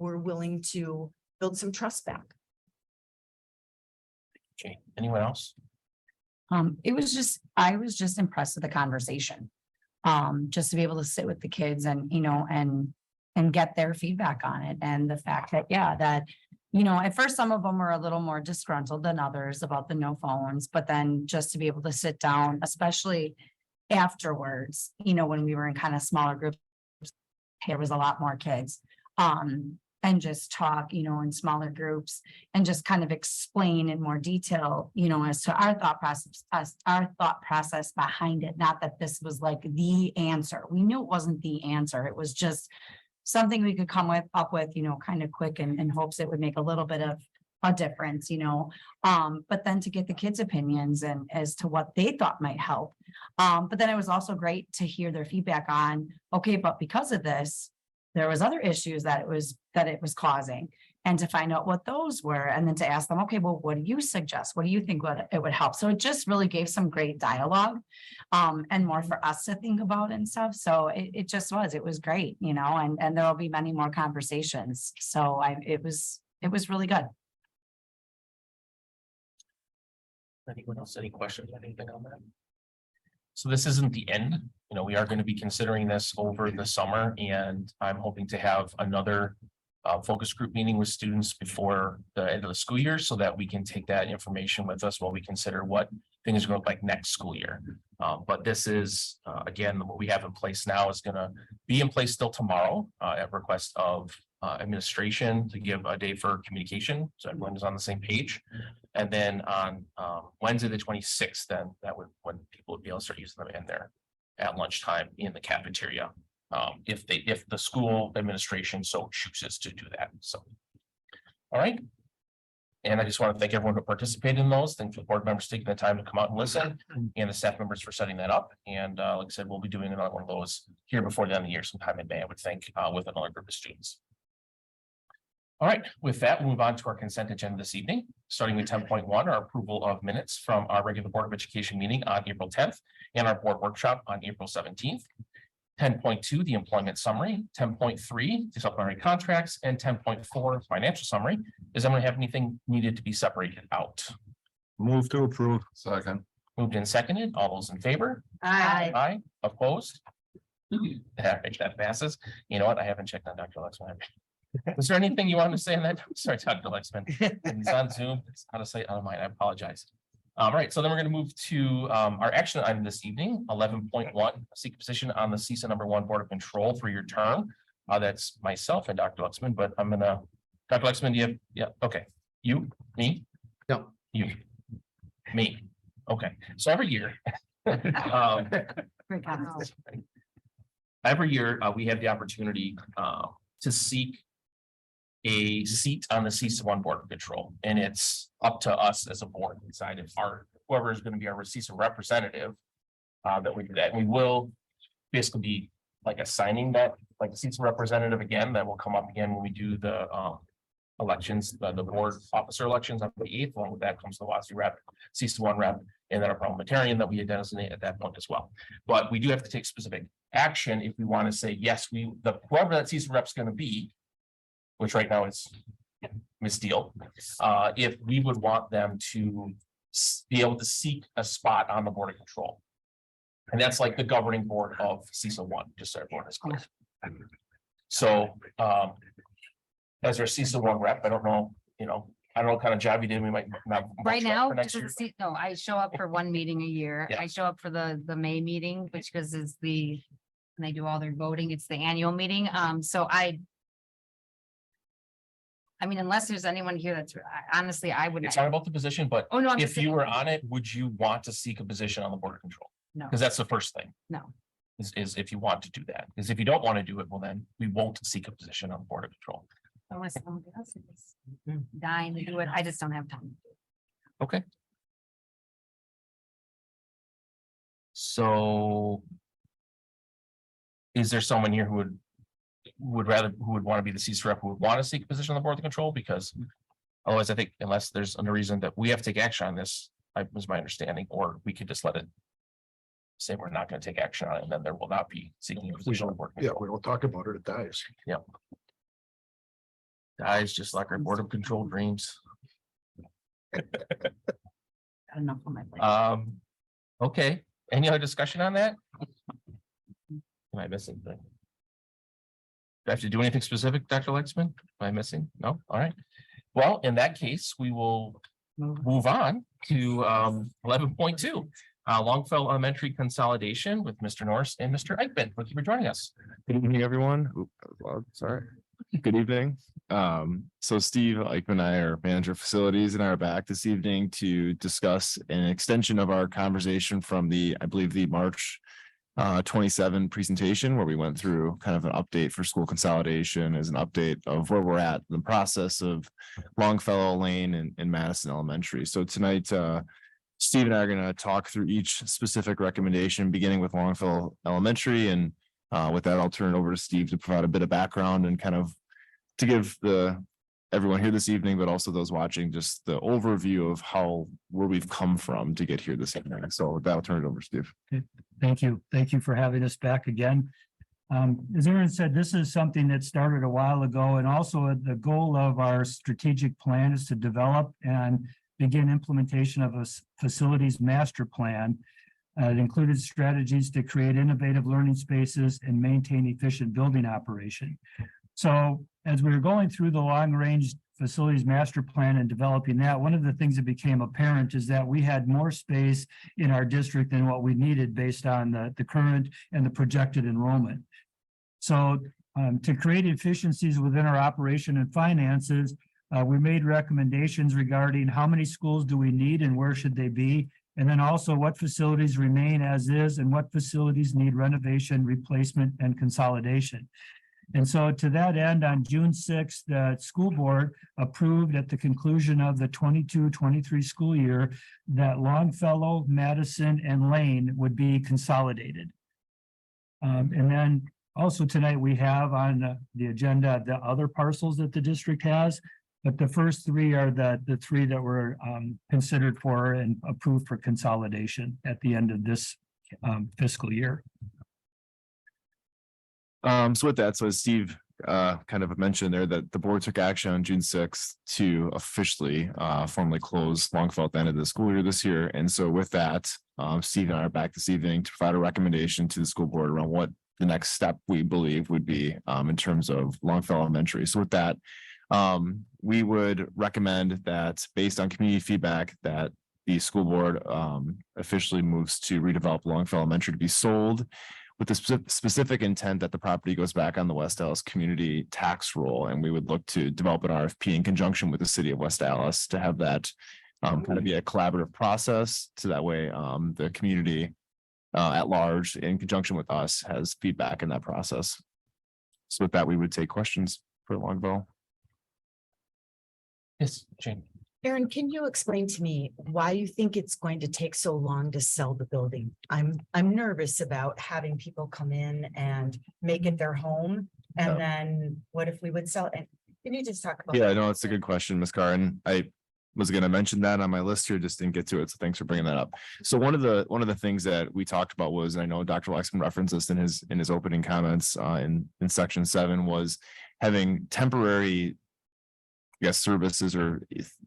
we're willing to build some trust back. Okay, anyone else? I was just impressed with the conversation. Just to be able to sit with the kids and, and get their feedback on it. And the fact that, at first some of them were a little more disgruntled than others about the no phones, but then just to be able to sit down, especially afterwards, when we were in kind of smaller groups, there was a lot more kids. and just talk, in smaller groups and just kind of explain in more detail, as to our thought process behind it. Not that this was like the answer. We knew it wasn't the answer. It was just something we could come up with, kind of quick and in hopes it would make a little bit of a difference, but then to get the kids' opinions and as to what they thought might help. But then it was also great to hear their feedback on, okay, but because of this, there was other issues that it was causing, and to find out what those were, and then to ask them, okay, well, what do you suggest? What do you think it would help? So it just really gave some great dialogue, and more for us to think about and stuff. So it was great, and there will be many more conversations. So it was really good. Anyone else, any questions, anything on that? So this isn't the end, we are going to be considering this over the summer, and I'm hoping to have another focus group meeting with students before the end of the school year, so that we can take that information with us while we consider what things are going to look like next school year. But this is, again, what we have in place now is going to be in place still tomorrow, at request of administration, to give a day for communication, so everyone is on the same page. And then on Wednesday, the 26th, then that would, when people would be able to start using them in there at lunchtime in the cafeteria. If the school administration so chooses to do that, so. All right. And I just want to thank everyone who participated in those. Thank the board members taking the time to come out and listen, and the staff members for setting that up. And like I said, we'll be doing another one of those here before the end of the year, sometime in May, I would think, with another group of students. All right, with that, we'll move on to our consent agenda this evening, starting with 10.1, our approval of minutes from our regular Board of Education meeting on April 10th and our board workshop on April 17th. 10.2, the employment summary, 10.3, the supplementary contracts, and 10.4, financial summary. Does anyone have anything needed to be separated out? Move to approve. Second. Moved and seconded. All those in favor? Aye. Opposed? That passes. You know what? I haven't checked on Dr. Lexman. Was there anything you wanted to say on that? Sorry, Dr. Lexman. It's on Zoom. It's out of sight, out of mind. I apologize. All right, so then we're going to move to our action item this evening, 11.1, seek a position on the CISA #1 Board of Control for your term. That's myself and Dr. Lexman, but I'm gonna, Dr. Lexman, do you have, yeah, okay. You, me? No. You, me. Okay, so every year. Great comments. Every year, we have the opportunity to seek a seat on the CISA #1 Board of Control, and it's up to us as a board to decide if whoever is going to be our CISA representative, that we do that. And we will basically be like assigning that, like the CISA representative again, that will come up again when we do the elections, the board officer elections on the 8th. Along with that comes the WASI rep, CISA #1 rep, and then a parliamentarian that we designate at that point as well. But we do have to take specific action if we want to say, yes, whoever that CISA rep is going to be, which right now is Ms. Deal, if we would want them to be able to seek a spot on the Board of Control. And that's like the governing board of CISA #1, just so everyone is clear. So as our CISA #1 rep, I don't know, I don't know what kind of job you did. We might not. Right now, for next year. no, I show up for one meeting a year. Yeah. I show up for the May meeting, which because it's when they do all their voting, it's the annual meeting. So I mean, unless there's anyone here that's honestly, I wouldn't. It's not about the position, but Oh, no, I'm if just you saying. were on it, would you want to seek a position on the Board of Control? No, Because that's the first thing. no. Is if you want to do that. Because if you don't want to do it, well, then we won't seek a position on the Board of Control. Unless someone else is dying to do it, I just don't have time. Okay. So. Is there someone here who would want to be the CISA rep, who would want to seek a position on the Board of Control? Because otherwise, I think unless there's a reason that we have to take action on this, was my understanding, or we could just let it say we're not going to take action on it, and then there will not be seeking a position on the Board of Control. Yeah, we don't talk about it, it dies. Yep. Dies just like our Board of Control dreams. Got enough on my plate. Okay, any other discussion on that? Am I missing anything? Do I have to do anything specific, Dr. Lexman? Am I missing? No? All right. Well, in that case, we will move on to 11.2. Longfellow Elementary Consolidation with Mr. Norris and Mr. Eichman. Thank you for joining us. Good evening, everyone. Sorry. Good evening. So Steve Eichmann and I, our manager of facilities, and I are back this evening to discuss an extension of our conversation from I believe the March 27 presentation, where we went through kind of an update for school consolidation as an update of where we're at in the process of Longfellow Lane and Madison Elementary. So tonight, Steve and I are going to talk through each specific recommendation, beginning with Longfellow Elementary. And with that, I'll turn it over to Steve to provide a bit of background and kind of to give everyone here this evening, but also those watching, just the overview of where we've come from to get here this evening. So with that, I'll turn it over to Steve. Thank you. Thank you for having us back again. As Aaron said, this is something that started a while ago, and also the goal of our strategic plan is to develop and begin implementation of a facilities master plan. It included strategies to create innovative learning spaces and maintain efficient building operation. So as we were going through the long-range facilities master plan and developing that, one of the things that became apparent is that we had more space in our district than what we needed based on the current and the projected enrollment. So to create efficiencies within our operation and finances, we made recommendations regarding how many schools do we need and where should they be, and then also what facilities remain as is and what facilities need renovation, replacement, and consolidation. And so to that end, on June 6th, the school board approved at the conclusion of the 22-23 school year that Longfellow, Madison, and Lane would be consolidated. And then also tonight we have on the agenda the other parcels that the district has, but the first three are the three that were considered for and approved for consolidation at the end of this fiscal year. So with that, so as Steve kind of mentioned there, that the board took action on June 6th to officially formally close Longfellow at the end of the school year this year. And so with that, Steve and I are back this evening to provide a recommendation to the school board around what the next step we believe would be in terms of Longfellow Elementary. So with that, we would recommend that based on community feedback that the school board officially moves to redevelop Longfellow Elementary to be sold, with the specific intent that the property goes back on the West Dallas community tax roll. And we would look to develop an RFP in conjunction with the city of West Dallas to have that kind of be a collaborative process. So that way the community at large, in conjunction with us, has feedback in that process. So with that, we would take questions for Longfellow. Yes, Jane. Aaron, can you explain to me why you think it's going to take so long to sell the building? I'm nervous about having people come in and make it their home. And then what if we would sell it? Can you just talk about? Yeah, no, it's a good question, Ms. Carr. I was going to mention that on my list here, just didn't get to it. So thanks for bringing that up. So one of the things that we talked about was, and I know Dr. Lexman referenced this in his opening comments in section 7, was having temporary services or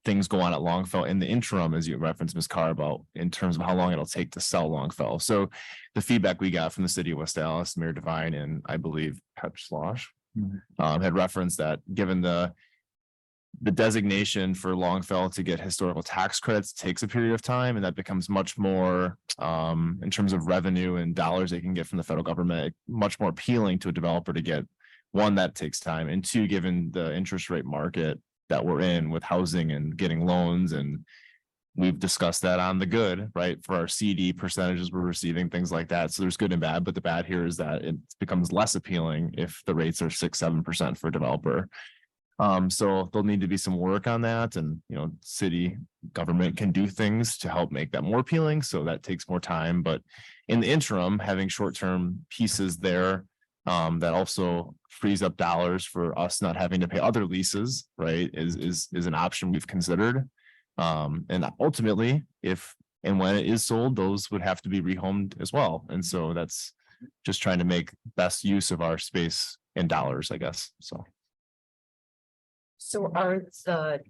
things go on at Longfellow in the interim, as you referenced, Ms. Carr, about in terms of how long it'll take to sell Longfellow. So the feedback we got from the city of West Dallas, Mayor Devine, and I believe Pep Slosh had referenced that given the designation for Longfellow to get historical tax credits takes a period of time, and that becomes much more in terms of revenue and dollars they can get from the federal government, much more appealing to a developer to get. One, that takes time, and two, given the interest rate market that we're in with housing and getting loans, and we've discussed that on the good, right, for our CD percentages we're receiving, things like that. So there's good and bad, but the bad here is that it becomes less appealing if the rates are 6-7% for a developer. So there'll need to be some work on that, and city government can do things to help make that more appealing, so that takes more time. But in the interim, having short-term pieces there that also frees up dollars for us not having to pay other leases, right, is an option we've considered. And ultimately, if and when it is sold, those would have to be rehomed as well. And so that's just trying to make best use of our space and dollars, I guess. So are the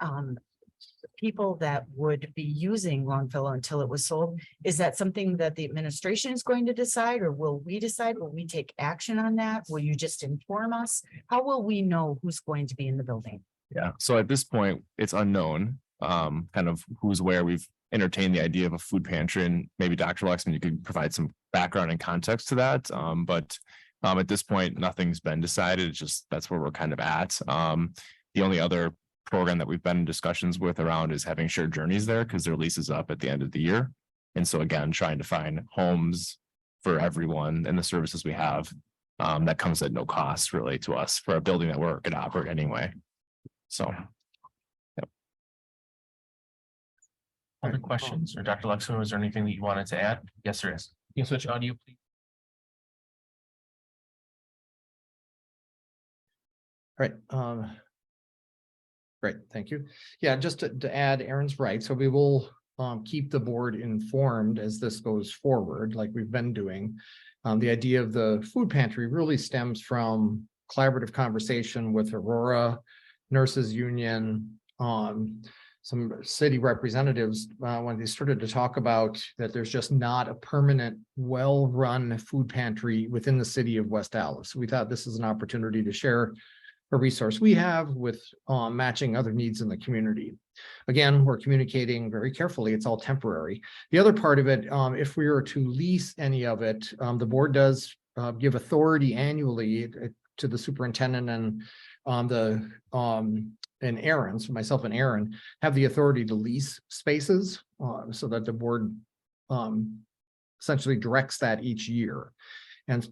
people that would be using Longfellow until it was sold, is that something that the administration is going to decide, or will we decide? Will we take action on that? Will you just inform us? How will we know who's going to be in the building? Yeah, so at this point, it's unknown kind of who's where. We've entertained the idea of a food pantry, and maybe Dr. Lexman, you could provide some background and context to that. But At this point, nothing's been decided. It's just, that's where we're kind of at. The only other program that we've been in discussions with around is having shared journeys there because their lease is up at the end of the year. And so again, trying to find homes for everyone and the services we have. That comes at no cost really to us for a building that we're gonna operate anyway. So. Other questions, or Dr. Luxon, was there anything that you wanted to add? Yes, there is. Can you switch audio, please? Right. Great, thank you. Yeah, just to add, Aaron's right. So we will keep the board informed as this goes forward, like we've been doing. The idea of the food pantry really stems from collaborative conversation with Aurora, Nurses Union, some city representatives, when they started to talk about that there's just not a permanent, well-run food pantry within the city of West Allis. We thought this is an opportunity to share a resource we have with matching other needs in the community. Again, we're communicating very carefully. It's all temporary. The other part of it, if we were to lease any of it, the board does give authority annually to the superintendent and Aaron, so myself and Aaron have the authority to lease spaces so that the board essentially directs that each year.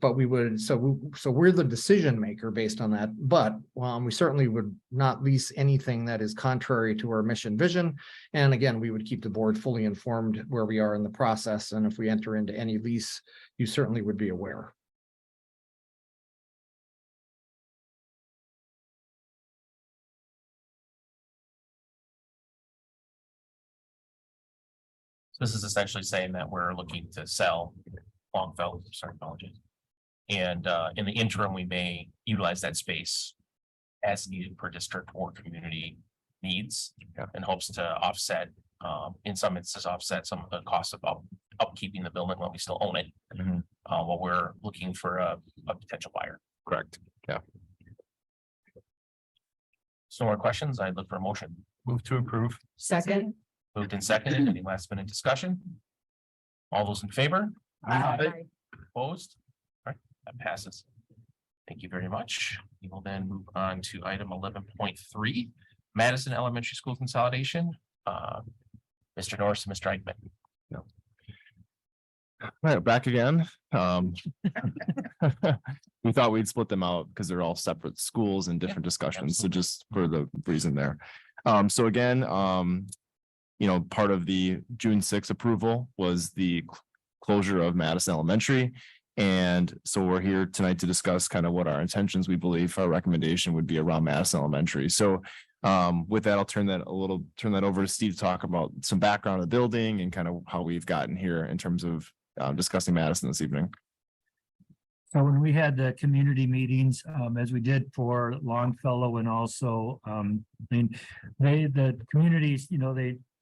But we would, so we're the decision maker based on that, but we certainly would not lease anything that is contrary to our mission vision. And again, we would keep the board fully informed where we are in the process. And if we enter into any lease, you certainly would be aware. So this is essentially saying that we're looking to sell Longfellow, sorry, apologies. And in the interim, we may utilize that space as needed per district or community needs in hopes to offset, in some instances, offset some of the costs of upkeeping the building while we still own it. While we're looking for a potential buyer. Correct. Yeah. So more questions? I'd look for a motion. Move to approve. Second. Moved and seconded. Any last minute discussion? All those in favor? Opposed? All right, that passes. Thank you very much. We will then move on to item 11.3, Madison Elementary School Consolidation. Mr. Norris and Mr. Eichmann. No. All right, back again. We thought we'd split them out because they're all separate schools and different discussions. So just for the reason there. So again, part of the June 6th approval was the closure of Madison Elementary. And so we're here tonight to discuss kind of what our intentions, we believe our recommendation would be around Madison Elementary. So with that, I'll turn that over to Steve to talk about some background of the building and kind of how we've gotten here in terms of discussing Madison this evening. So when we had the community meetings, as we did for Longfellow and also, the communities,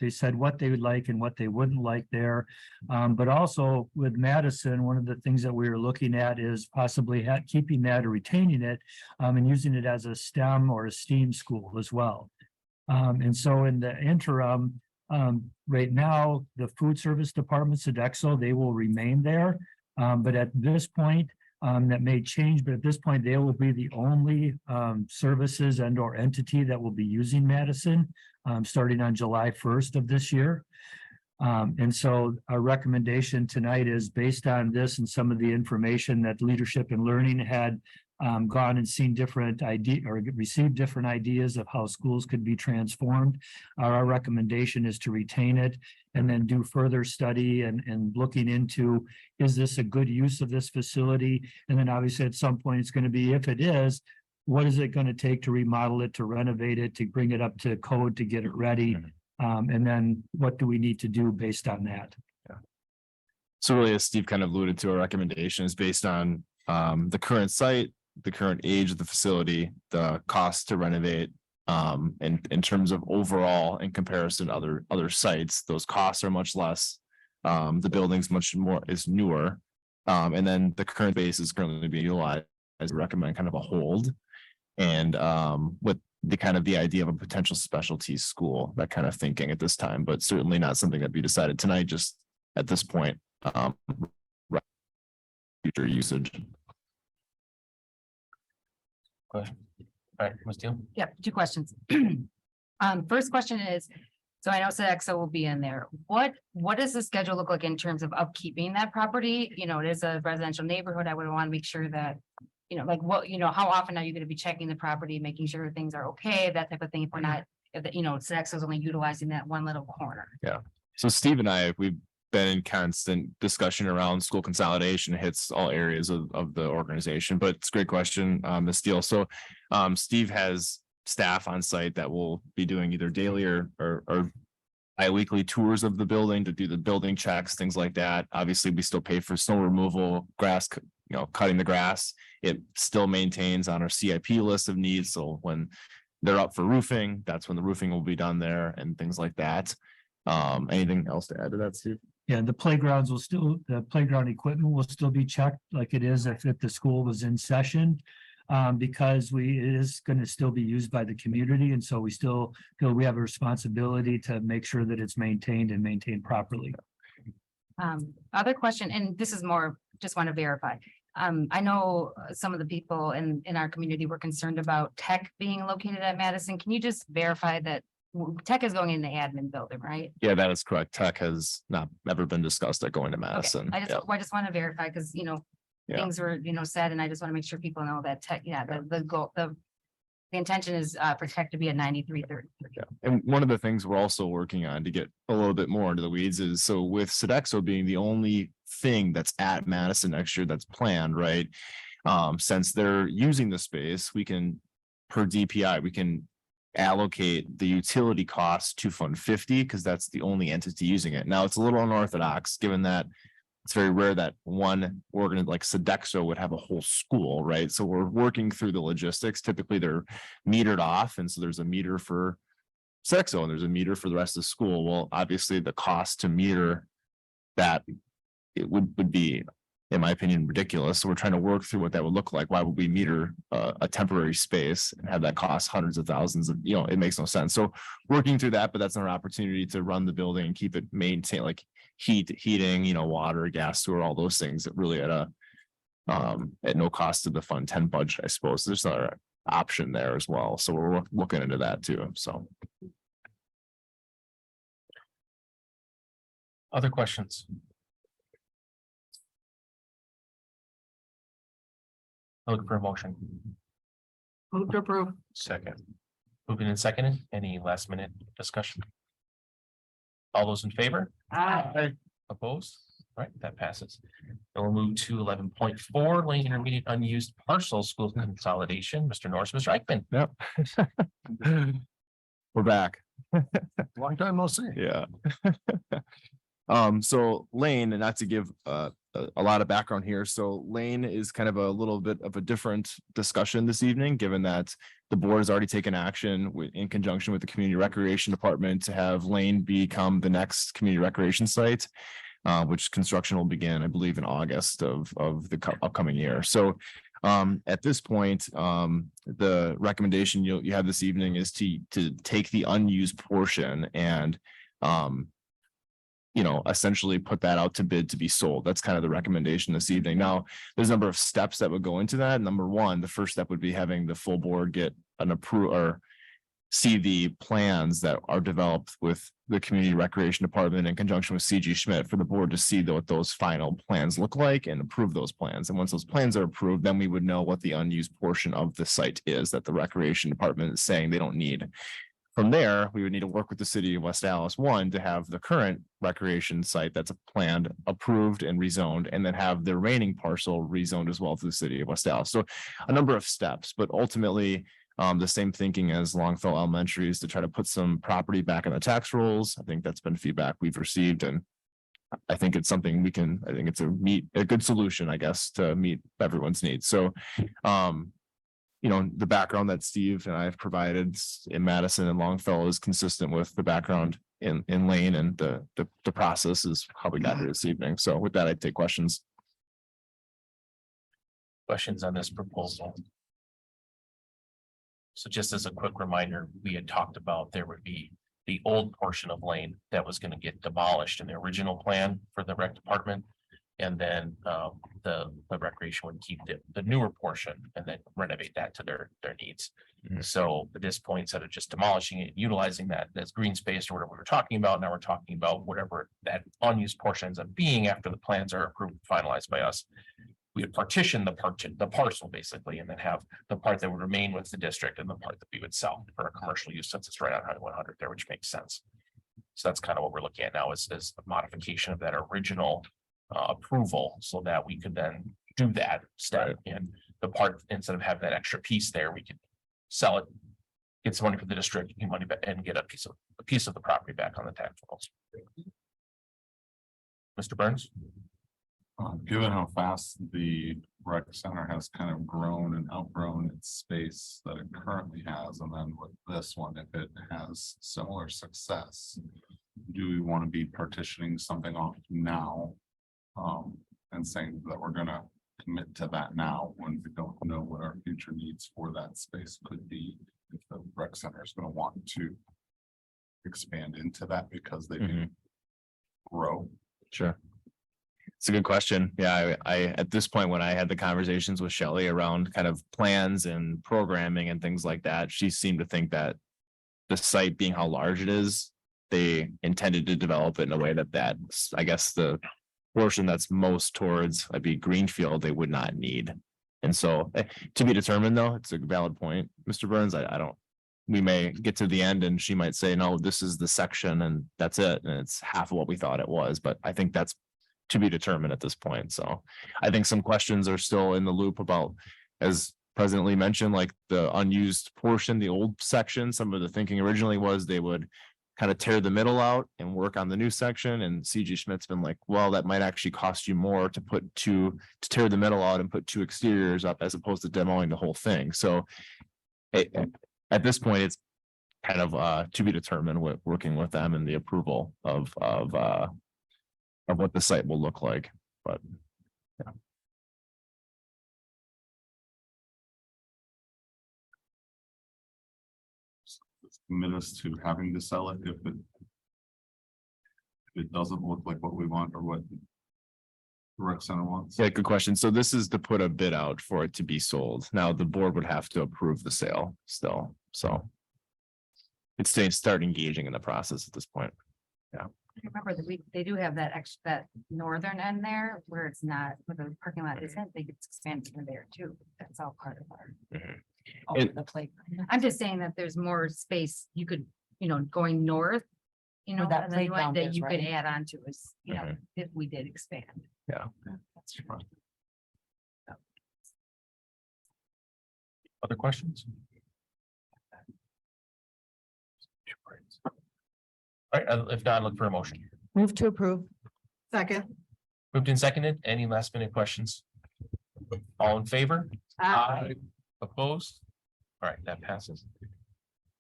they said what they would like and what they wouldn't like there. But also with Madison, one of the things that we were looking at is possibly keeping that or retaining it and using it as a STEM or a STEAM school as well. And so in the interim, right now, the food service departments at Exo, they will remain there. But at this point, that may change, but at this point, they will be the only services and or entity that will be using Madison starting on July 1st of this year. And so our recommendation tonight is based on this and some of the information that Leadership and Learning had gone and seen different received different ideas of how schools could be transformed. Our recommendation is to retain it and then do further study and looking into, is this a good use of this facility? And then obviously at some point it's going to be, if it is, what is it going to take to remodel it, to renovate it, to bring it up to code, to get it ready? And then what do we need to do based on that? Yeah. So really, as Steve kind of alluded to, our recommendation is based on the current site, the current age of the facility, the cost to renovate, and in terms of overall in comparison to other sites, those costs are much less. The building's much more is newer. And then the current base is currently being utilized as recommend kind of a hold. And with the idea of a potential specialty school, that kind of thinking at this time, but certainly not something that be decided tonight, just at this point, future usage. Question. All right, Ms. Deal. Yeah, two questions. First question is, so I know Sodexo will be in there. What does the schedule look like in terms of upkeeping that property? You know, it is a residential neighborhood. I would want to make sure that, you know, like what, you know, how often are you going to be checking the property, making sure things are okay, that type of thing, if we're not, if the, you know, Sodexo is only utilizing that one little corner. Yeah. So Steve and I, we've been in constant discussion around school consolidation. It hits all areas of the organization, but it's a great question, Ms. Steele. So Steve has staff on site that will be doing either daily or bi-weekly tours of the building to do the building checks, things like that. Obviously, we still pay for snow removal, grass, you know, cutting the grass. It still maintains on our CIP list of needs. So when they're up for roofing, that's when the roofing will be done there and things like that. Anything else to add to that, Steve? Yeah, the playgrounds will still, the playground equipment will still be checked like it is if the school was in session. Because it is going to still be used by the community. And so we still feel we have a responsibility to make sure that it's maintained and maintained properly. Other question, and this is more, just want to verify. I know some of the people in our community were concerned about tech being located at Madison. Can you just verify that tech is going in the admin building, right? Yeah, that is correct. Tech has not ever been discussed at going to Madison. I just want to verify because, you know, things were, you know, said, and I just want to make sure people know that tech, the goal, the intention is for tech to be at 9333. Yeah, and one of the things we're also working on to get a little bit more into the weeds is, so with Sodexo being the only thing that's at Madison next year that's planned, right? Since they're using the space, we can, per DPI, we can allocate the utility costs to Fund 50 because that's the only entity using it. Now, it's a little unorthodox, given that it's very rare that one organ like Sodexo would have a whole school, right? So we're working through the logistics. Typically they're metered off. And so there's a meter for Sodexo and there's a meter for the rest of the school. Well, obviously the cost to meter that it would be, in my opinion, ridiculous. So we're trying to work through what that would look like. Why would we meter a temporary space and have that cost hundreds of thousands of, you know, it makes no sense. So working through that, but that's our opportunity to run the building and keep it maintained, like heating, you know, water, gas, sewer, all those things that really at no cost to the Fund 10 budget, I suppose. There's another option there as well. So we're looking into that too. So. Other questions? Looking for a motion. Move to approve. Second. Moving in second. Any last minute discussion? All those in favor? Aye. Opposed? All right, that passes. And we'll move to 11.4, lane intermediate unused parcel school consolidation. Mr. Norris, Mr. Eichmann. Yep. We're back. Long time no see. Yeah. So Lane, and not to give a lot of background here. So Lane is kind of a little bit of a different discussion this evening, given that the board has already taken action in conjunction with the community recreation department to have Lane become the next community recreation site, which construction will begin, I believe, in August of the upcoming year. So at this point, the recommendation you have this evening is to take the unused portion and you know, essentially put that out to bid to be sold. That's kind of the recommendation this evening. Now, there's a number of steps that would go into that. Number one, the first step would be having the full board get an approval or see the plans that are developed with the community recreation department in conjunction with CG Schmidt for the board to see what those final plans look like and approve those plans. And once those plans are approved, then we would know what the unused portion of the site is that the recreation department is saying they don't need. From there, we would need to work with the city of West Allis, one, to have the current recreation site that's planned, approved and rezoned, and then have the remaining parcel rezoned as well to the city of West Allis. So a number of steps, but ultimately the same thinking as Longfellow Elementary is to try to put some property back in the tax rolls. I think that's been feedback we've received, and I think it's something we can, I think it's a good solution, I guess, to meet everyone's needs. So you know, the background that Steve and I have provided in Madison and Longfellow is consistent with the background in Lane, and the process is how we got here this evening. So with that, I'd take questions. Questions on this proposal? So just as a quick reminder, we had talked about there would be the old portion of Lane that was going to get demolished in the original plan for the rec department. And then the recreation would keep the newer portion and then renovate that to their needs. So at this point, instead of just demolishing it, utilizing that as green space or whatever we're talking about, now we're talking about whatever that unused portion ends up being after the plans are approved, and finalized by us. We would partition the parcel basically, and then have the part that would remain with the district and the part that we would sell for a commercial use, since it's right on Highway 100 there, which makes sense. So that's kind of what we're looking at now is a modification of that original approval, so that we could then do that step. And the part, instead of having that extra piece there, we could sell it, get some money for the district, get money back, and get a piece of the property back on the tax rolls. Mr. Burns? Given how fast the rec center has kind of grown and outgrown its space that it currently has, and then with this one, if it has similar success, do we want to be partitioning something off now? And saying that we're gonna commit to that now when we don't know what our future needs for that space could be, if the rec center is gonna want to expand into that because they do grow. Sure. It's a good question. Yeah, I at this point, when I had the conversations with Shelley around kind of plans and programming and things like that, she seemed to think that the site being how large it is, they intended to develop it in a way that's, I guess, the portion that's most towards I'd be greenfield, they would not need. And so to be determined, though, it's a valid point, Mr. Burns. I don't, we may get to the end and she might say, no, this is the section and that's it. And it's half of what we thought it was. But I think that's to be determined at this point. So I think some questions are still in the loop about, as President Lee mentioned, like the unused portion, the old section. Some of the thinking originally was they would kind of tear the middle out and work on the new section. And CG Schmidt's been like, well, that might actually cost you more to tear the middle out and put two exteriors up as opposed to demoing the whole thing. So at this point, it's kind of to be determined with working with them and the approval of what the site will look like. But yeah. Commit us to having to sell it if it doesn't look like what we want or what the rec center wants. Yeah, good question. So this is to put a bid out for it to be sold. Now the board would have to approve the sale still. So it's start engaging in the process at this point. Yeah. Remember that they do have that northern end there where it's not, where the parking lot isn't, they get expanded to there too. That's all part of our. The playground. I'm just saying that there's more space you could, going north, that and then playground that is, you could right? add on to is, if we did expand. Yeah. That's true. Other questions? All right, if not, look for a motion. Move to approve. Second. Moved and seconded. Any last minute questions? All in favor? Aye. Opposed? All right, that passes.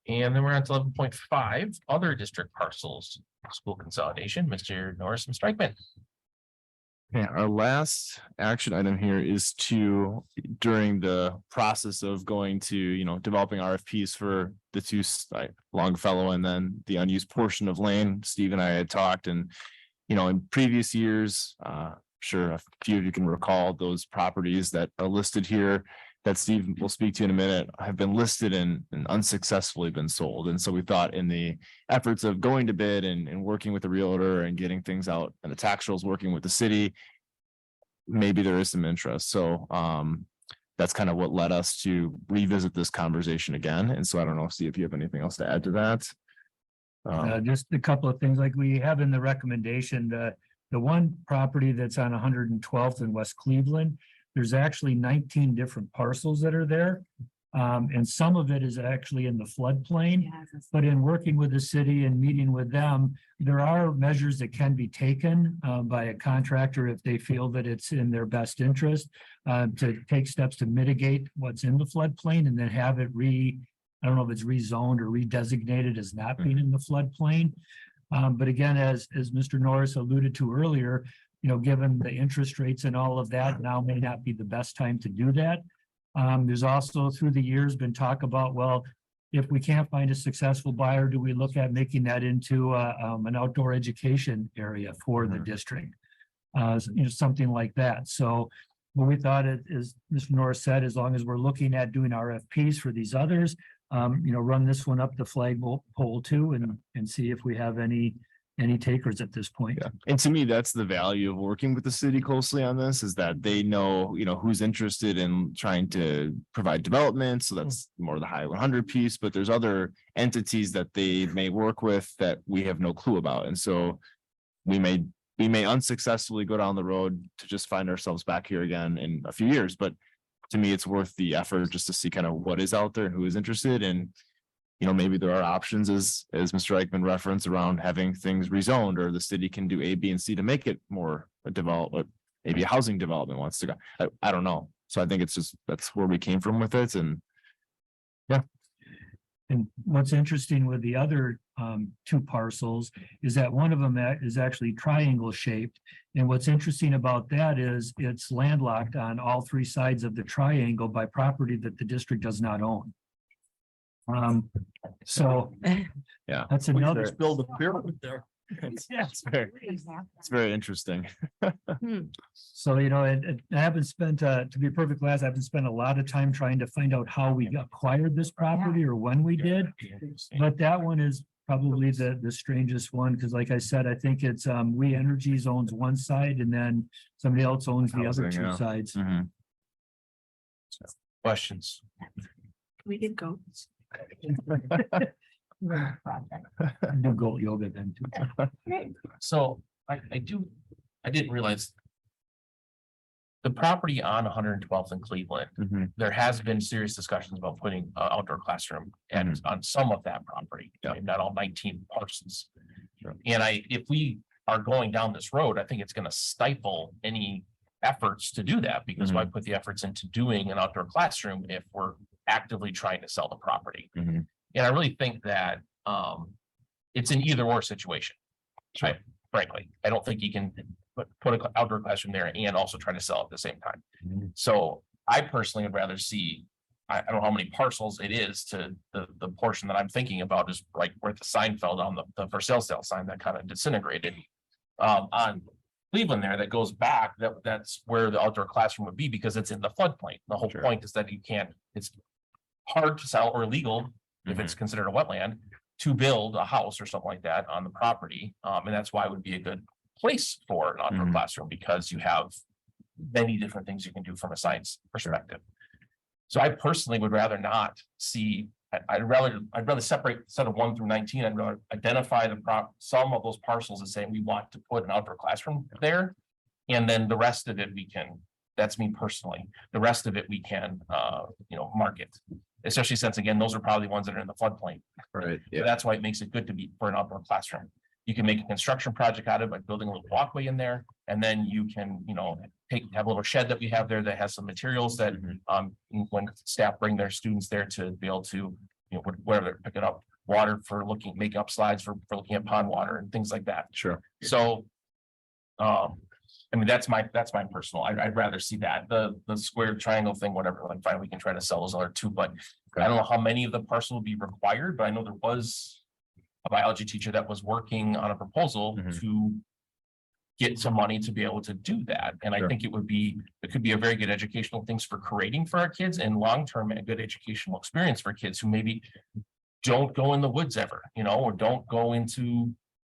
And then we're on to 11.5, other district parcels, school consolidation, Mr. Norris and Strikeman. Okay, our last action item here is to, during the process of going to, developing RFPs for the two, Longfellow and then the unused portion of Lane, Steve and I had talked and, in previous years, sure a few of you can recall those properties that are listed here that Steve will speak to in a minute have been listed and unsuccessfully been sold. And so we thought in the efforts of going to bid and working with the realtor and getting things out and the tax rolls, working with the city, maybe there is some interest. So that's kind of what led us to revisit this conversation again. And so I don't know, Steve, if you have anything else to add to that. Just a couple of things like we have in the recommendation, the one property that's on 112th in West Cleveland, there's actually 19 different parcels that are there. And some of it is actually in the floodplain, but in working with the city and meeting with them, there are measures that can be taken by a contractor if they feel that it's in their best interest to take steps to mitigate what's in the floodplain and then have it I don't know if it's rezoned or redesignated as not being in the floodplain. But again, as Mr. Norris alluded to earlier, given the interest rates and all of that, now may not be the best time to do that. There's also through the years been talk about, well, if we can't find a successful buyer, do we look at making that into an outdoor education area for the district? something like that. So what we thought it is, Mr. Norris said, as long as we're looking at doing RFPs for these others, run this one up the flagpole too and see if we have any takers at this point. Yeah. And to me, that's the value of working with the city closely on this, is that they know, who's interested in trying to provide development. So that's more the high 100 piece, but there's other entities that they may work with that we have no clue about. And so we may unsuccessfully go down the road to just find ourselves back here again in a few years. But to me, it's worth the effort just to see kind of what is out there and who is interested. And maybe there are options as Mr. Eichmann referenced around having things rezoned, or the city can do A, B, and C to make it more developed. Maybe a housing development wants to go. I don't know. So I think that's where we came from with it. And yeah. And what's interesting with the other two parcels is that one of them is actually triangle shaped. And what's interesting about that is it's landlocked on all three sides of the triangle by property that the district does not own. So yeah, that's another. Just build a pyramid there. It's very interesting. So, and I haven't spent, to be perfectly honest, I haven't spent a lot of time trying to find out how we acquired this property or when we did. But that one is probably the strangest one, because like I said, I think it's We Energies owns one side and then somebody else owns the other two sides. Questions? We did goats. Do goat yoga then too. So I didn't realize the property on 112th in Cleveland, there has been serious discussions about putting an outdoor classroom and on some of that property, not all 19 parcels. And if we are going down this road, I think it's going to stifle any efforts to do that, because why put the efforts into doing an outdoor classroom if we're actively trying to sell the property? And I really think that it's an either or situation. Right? Frankly, I don't think you can put an outdoor classroom there and also try to sell at the same time. So I personally would rather see, I don't know how many parcels it is to the portion that I'm thinking about is like where the sign fell down, the for sale sign that kind of disintegrated on Cleveland there, that goes back, that's where the outdoor classroom would be, because it's in the floodplain. The whole point is that it's hard to sell or illegal if it's considered a wetland to build a house or something like that on the property. And that's why it would be a good place for an outdoor classroom, because you have many different things you can do from a science perspective. So I personally would rather not see, I'd rather separate instead of 1 through 19. I'd rather identify some of those parcels and say we want to put an outdoor classroom there. And then the rest of it that's me personally, the rest of it we can market. Especially since, again, those are probably the ones that are in the floodplain. Right. So that's why it makes it good to be for an outdoor classroom. You can make a construction project out of it by building a little walkway in there, and then you can, have a little shed that we have there that has some materials that, when staff bring their students there to be able to, whatever they're picking up, water for making up slides for looking at pond water and things like that. Sure. So, that's my personal, I'd rather see that, the square triangle thing, whatever, like fine, we can try to sell those other two, but I don't know how many of the parcel will be required, but I know there was a biology teacher that was working on a proposal to get some money to be able to do that. And I think it could be a very good educational things for creating for our kids, and long-term a good educational experience for kids who maybe don't go in the woods ever, or don't go into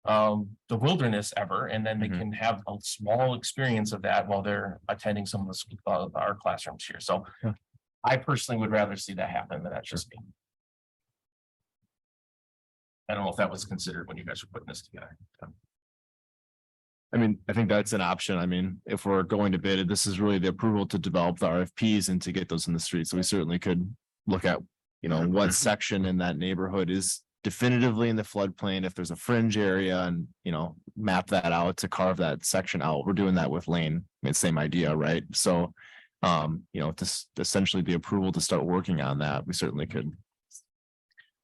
the wilderness ever, and then they can have a small experience of that while they're attending some of our classrooms here. So I personally would rather see that happen, but that's just me. I don't know if that was considered when you guys were putting this together. I think that's an option. If we're going to bid, this is really the approval to develop the RFPs and to get those in the street. So we certainly could look at, what section in that neighborhood is definitively in the floodplain, if there's a fringe area, and, map that out to carve that section out. We're doing that with Lane. Same idea, right? So, just essentially the approval to start working on that, we certainly could.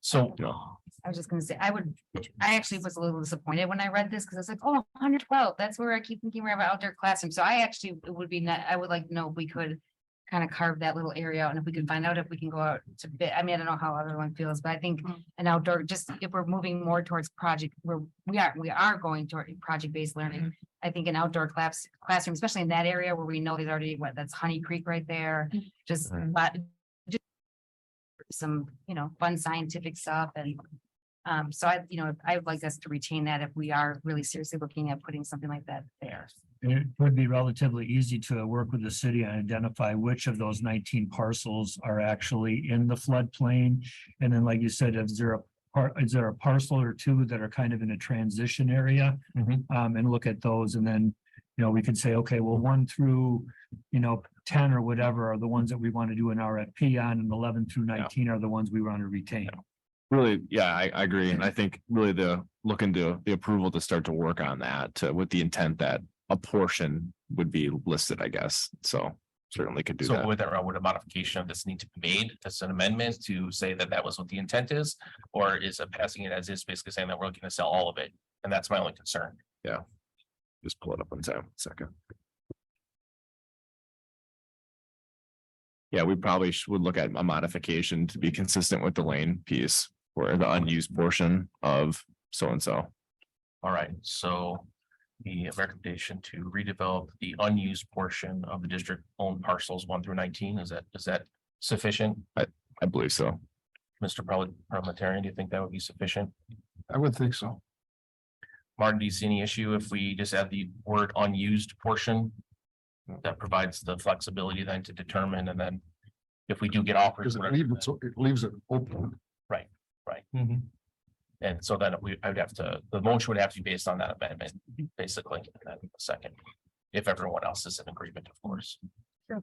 So, I was just gonna say, I actually was a little disappointed when I read this, because I was like, 112, that's where I keep thinking we have an outdoor classroom. So I actually, I would like to know if we could kind of carve that little area out, and if we can find out if we can go out to bid, I mean, I don't know how everyone feels, but I think an outdoor, just if we're moving more towards project, we are going toward project-based learning. I think an outdoor classroom, especially in that area where we know there's already, that's Honey Creek right there, just some, fun scientific stuff and so I would like us to retain that if we are really seriously looking at putting something like that there. It would be relatively easy to work with the city and identify which of those 19 parcels are actually in the floodplain. And then, like you said, is there a parcel or two that are kind of in a transition area? And look at those, and then, we could say, okay, well, 1 through, 10 or whatever are the ones that we want to do an RFP on, and 11 through 19 are the ones we want to retain. Really, yeah, I agree. And I think really look into the approval to start to work on that with the intent that a portion would be listed, I guess. So certainly could do So that. would a modification of this need to be made as an amendment to say that that was what the intent is? Or is it passing it as is, basically saying that we're looking to sell all of it? And that's my only concern. Yeah. Just pull it up one time, second. Yeah, we probably would look at a modification to be consistent with the lane piece or the unused portion of so-and-so. All right, so the recommendation to redevelop the unused portion of the district owned parcels 1 through 19, is that sufficient? I believe so. Mr. Parliamentarian, do you think that would be sufficient? I would think so. Martin, do you see any issue if we just add the word unused portion? That provides the flexibility then to determine, and then if we do get offers. It leaves it open. Right. And so then I would have to, the motion would have to be based on that amendment, basically, and then a second, if everyone else is in agreement, of course. Sure.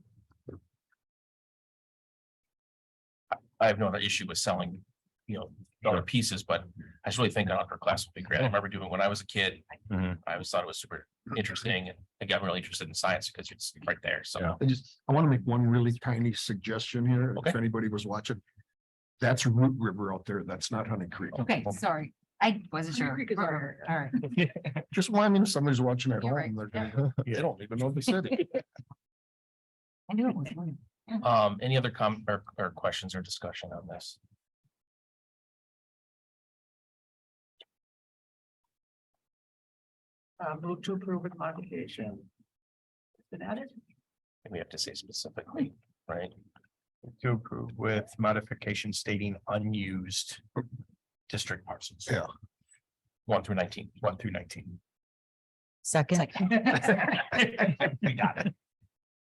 I have no issue with selling, other pieces, but I just really think an upper class would be great. I remember doing when I was a kid. I always thought it was super interesting, and I got really interested in science because it's right there. So I want to make one really tiny suggestion here. Okay. If anybody was watching. That's Root River out there. That's not Honey Creek. Okay, sorry, I wasn't sure. Creek is over All right. Just wanting if somebody's watching at You're home, right. they're gonna, they don't even know the city. I knew it was one. any other or questions or discussion on this? Move to approve with modification. It's been added. We have to say specifically, right? To approve with modification stating unused district parcels. Yeah. 1 through 19. 1 through 19. Second. We got it.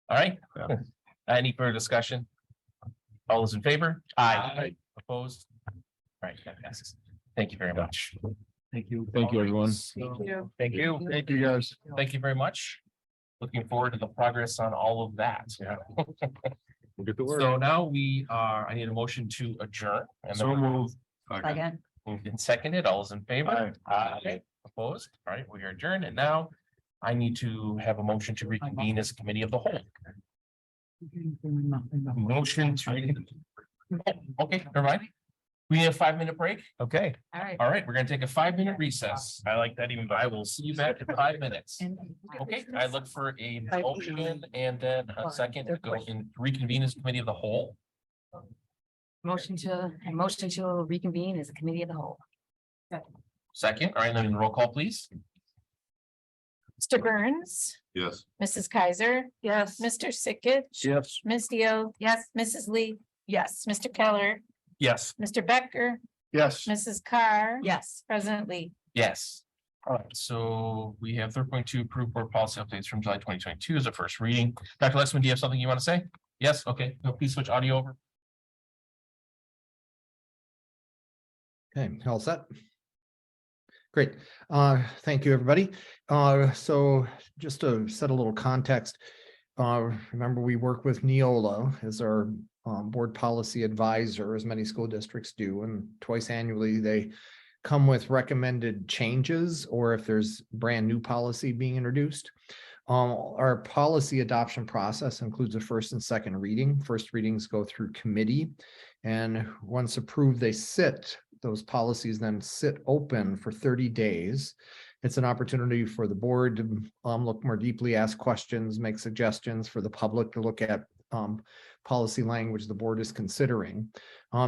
All right. Any further discussion? All those in favor? Aye. Opposed? All right, that passes. Thank you very much. Thank you. Thank you, everyone. Thank you. Thank you. Thank you, guys. Thank you very much. Looking forward to the progress on all of that. Yeah. We'll get to work. So now I need a motion to adjourn. And So move. Again. moved and seconded. All those in favor? Aye. Opposed? All right, we are adjourned. And now I need to have a motion to reconvene as a committee of the whole. Motion to. Okay, never mind. We need a 5-minute break. Okay. All right. All right, we're gonna take a 5-minute recess. I like that even. I will see you back in 5 minutes. Okay, I look for a motion and then a second to go and reconvene as committee of the whole. Motion to reconvene as a committee of the whole. Second, all right, then roll call, please. Mr. Burns, Yes. Mrs. Kaiser, Yes. Mr. Sickich. Yes. Ms. Dio. Yes. Mrs. Lee, Yes. Mr. Keller, Yes. Mr. Becker, Yes. Mrs. Carr. Yes. President Lee. Yes. All right, so we have 3.2 approved board policy updates from July 2022 as a first reading. Dr. Lexman, do you have something you want to say? Yes, okay, no, please switch audio over. Okay, all set. Great. Thank you, everybody. So just to set a little context, remember we work with Neola as our board policy advisor, as many school districts do, and twice annually they come with recommended changes or if there's brand new policy being introduced. Our policy adoption process includes a first and second reading. First readings go through committee, and once approved, they sit. Those policies then sit open for 30 days. It's an opportunity for the board to look more deeply, ask questions, make suggestions, for the public to look at policy language the board is considering.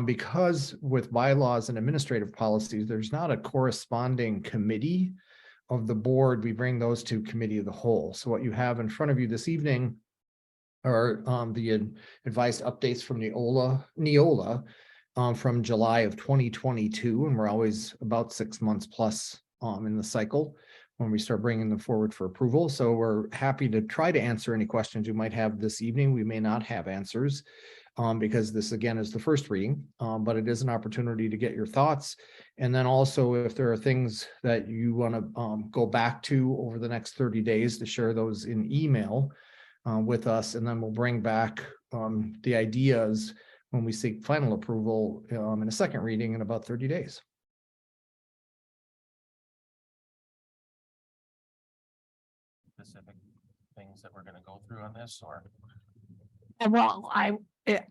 Because with bylaws and administrative policies, there's not a corresponding committee of the board. We bring those to committee of the whole. So what you have in front of you this evening are the advice updates from Neola from July of 2022, and we're always about 6 months plus in the cycle when we start bringing them forward for approval. So we're happy to try to answer any questions you might have this evening. We may not have answers because this again is the first reading, but it is an opportunity to get your thoughts. And then also if there are things that you want to go back to over the next 30 days to share those in email with us, and then we'll bring back the ideas when we seek final approval in a second reading in about 30 days. Specific things that we're going to go through on this, or? Well,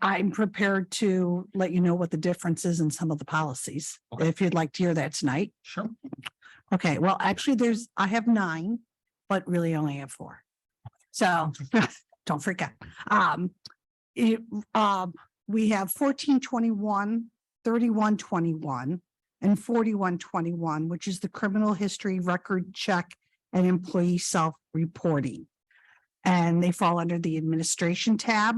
I'm prepared to let you know what the difference is in some of the policies, if you'd like to hear that tonight. Sure. Okay, well, actually, I have 9, but really only have 4. So don't freak out. We have 1421, 3121, and 4121, which is the criminal history record check and employee self-reporting. And they fall under the administration tab,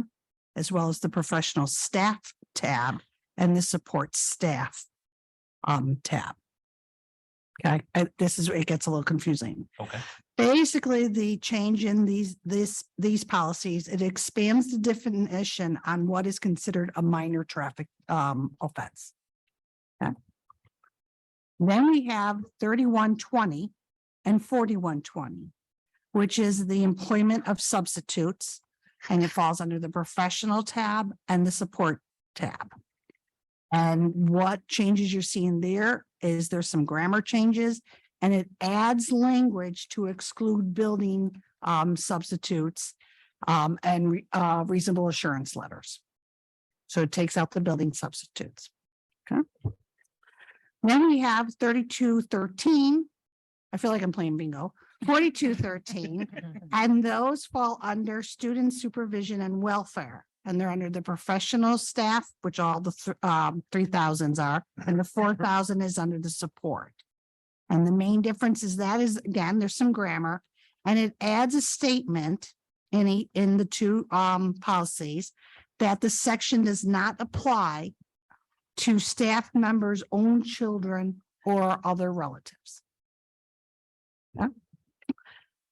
as well as the professional staff tab and the support staff tab. Okay, it gets a little confusing. Okay. Basically, the change in these policies, it expands the definition on what is considered a minor traffic offense. Okay. Then we have 3120 and 4120, which is the employment of substitutes, and it falls under the professional tab and the support tab. And what changes you're seeing there is there's some grammar changes, and it adds language to exclude building substitutes and reasonable assurance letters. So it takes out the building substitutes. Okay. Then we have 3213. I feel like I'm playing bingo. 4213, and those fall under student supervision and welfare. And they're under the professional staff, which all the 3000s are, and the 4000 is under the support. And the main difference is again, there's some grammar, and it adds a statement in the 2 policies that the section does not apply to staff members' own children or other relatives. Yeah.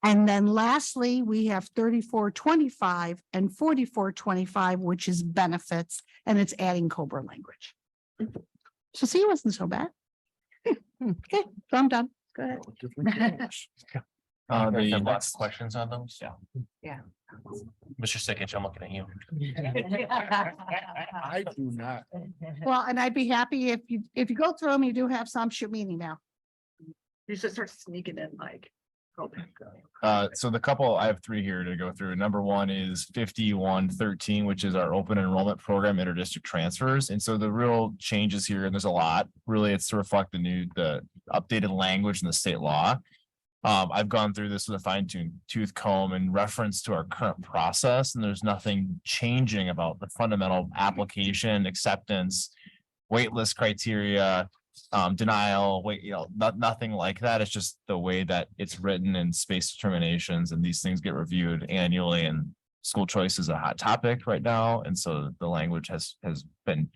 And then lastly, we have 3425 and 4425, which is benefits, and it's adding COBRA language. So see, it wasn't so bad. Okay, so I'm done. Go ahead. The have lots of questions on those? Yeah. Yeah. Mr. Sickich, I'm looking at you. I do not. Well, and I'd be happy if you go through them, you do have some, shoot me an email. You should start sneaking in, Mike. So the couple, I have 3 here to go through. Number 1 is 5113, which is our open enrollment program interdistrict transfers. And so the real changes here, and there's a lot, really, it's to reflect the updated language in the state law. I've gone through this with a fine-tooth comb in reference to our current process, and there's nothing changing about the fundamental application, acceptance, waitlist criteria, denial, nothing like that. It's just the way that it's written in space determinations, and these things get reviewed annually, and school choice is a hot topic right now. And so the language has been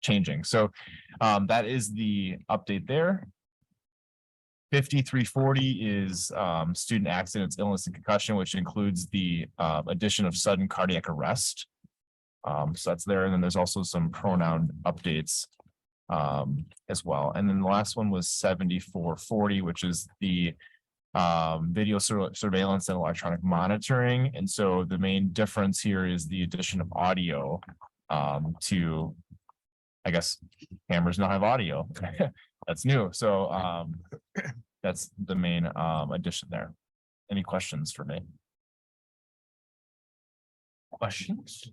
changing. So that is the update there. 5340 is student accidents, illness, and concussion, which includes the addition of sudden cardiac arrest. So that's there. And then there's also some pronoun updates as well. And then the last one was 7440, which is the video surveillance and electronic monitoring. And so the main difference here is the addition of audio to, I guess, cameras now have audio. That's new. So that's the main addition there. Any questions for me? Questions?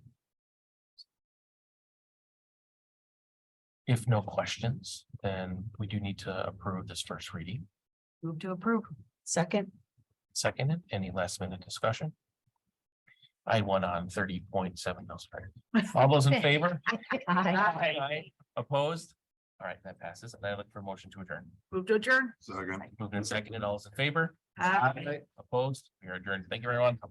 If no questions, then we do need to approve this first reading. Move to approve. Second. Seconded, any last minute discussion? I won on 30.7 mils per hour. All those in favor? Aye. Opposed? All right, that passes. And I look for a motion to adjourn. Move to adjourn. Second. Moved and seconded. All those in favor? Aye. Opposed? We are adjourned. Thank you, everyone.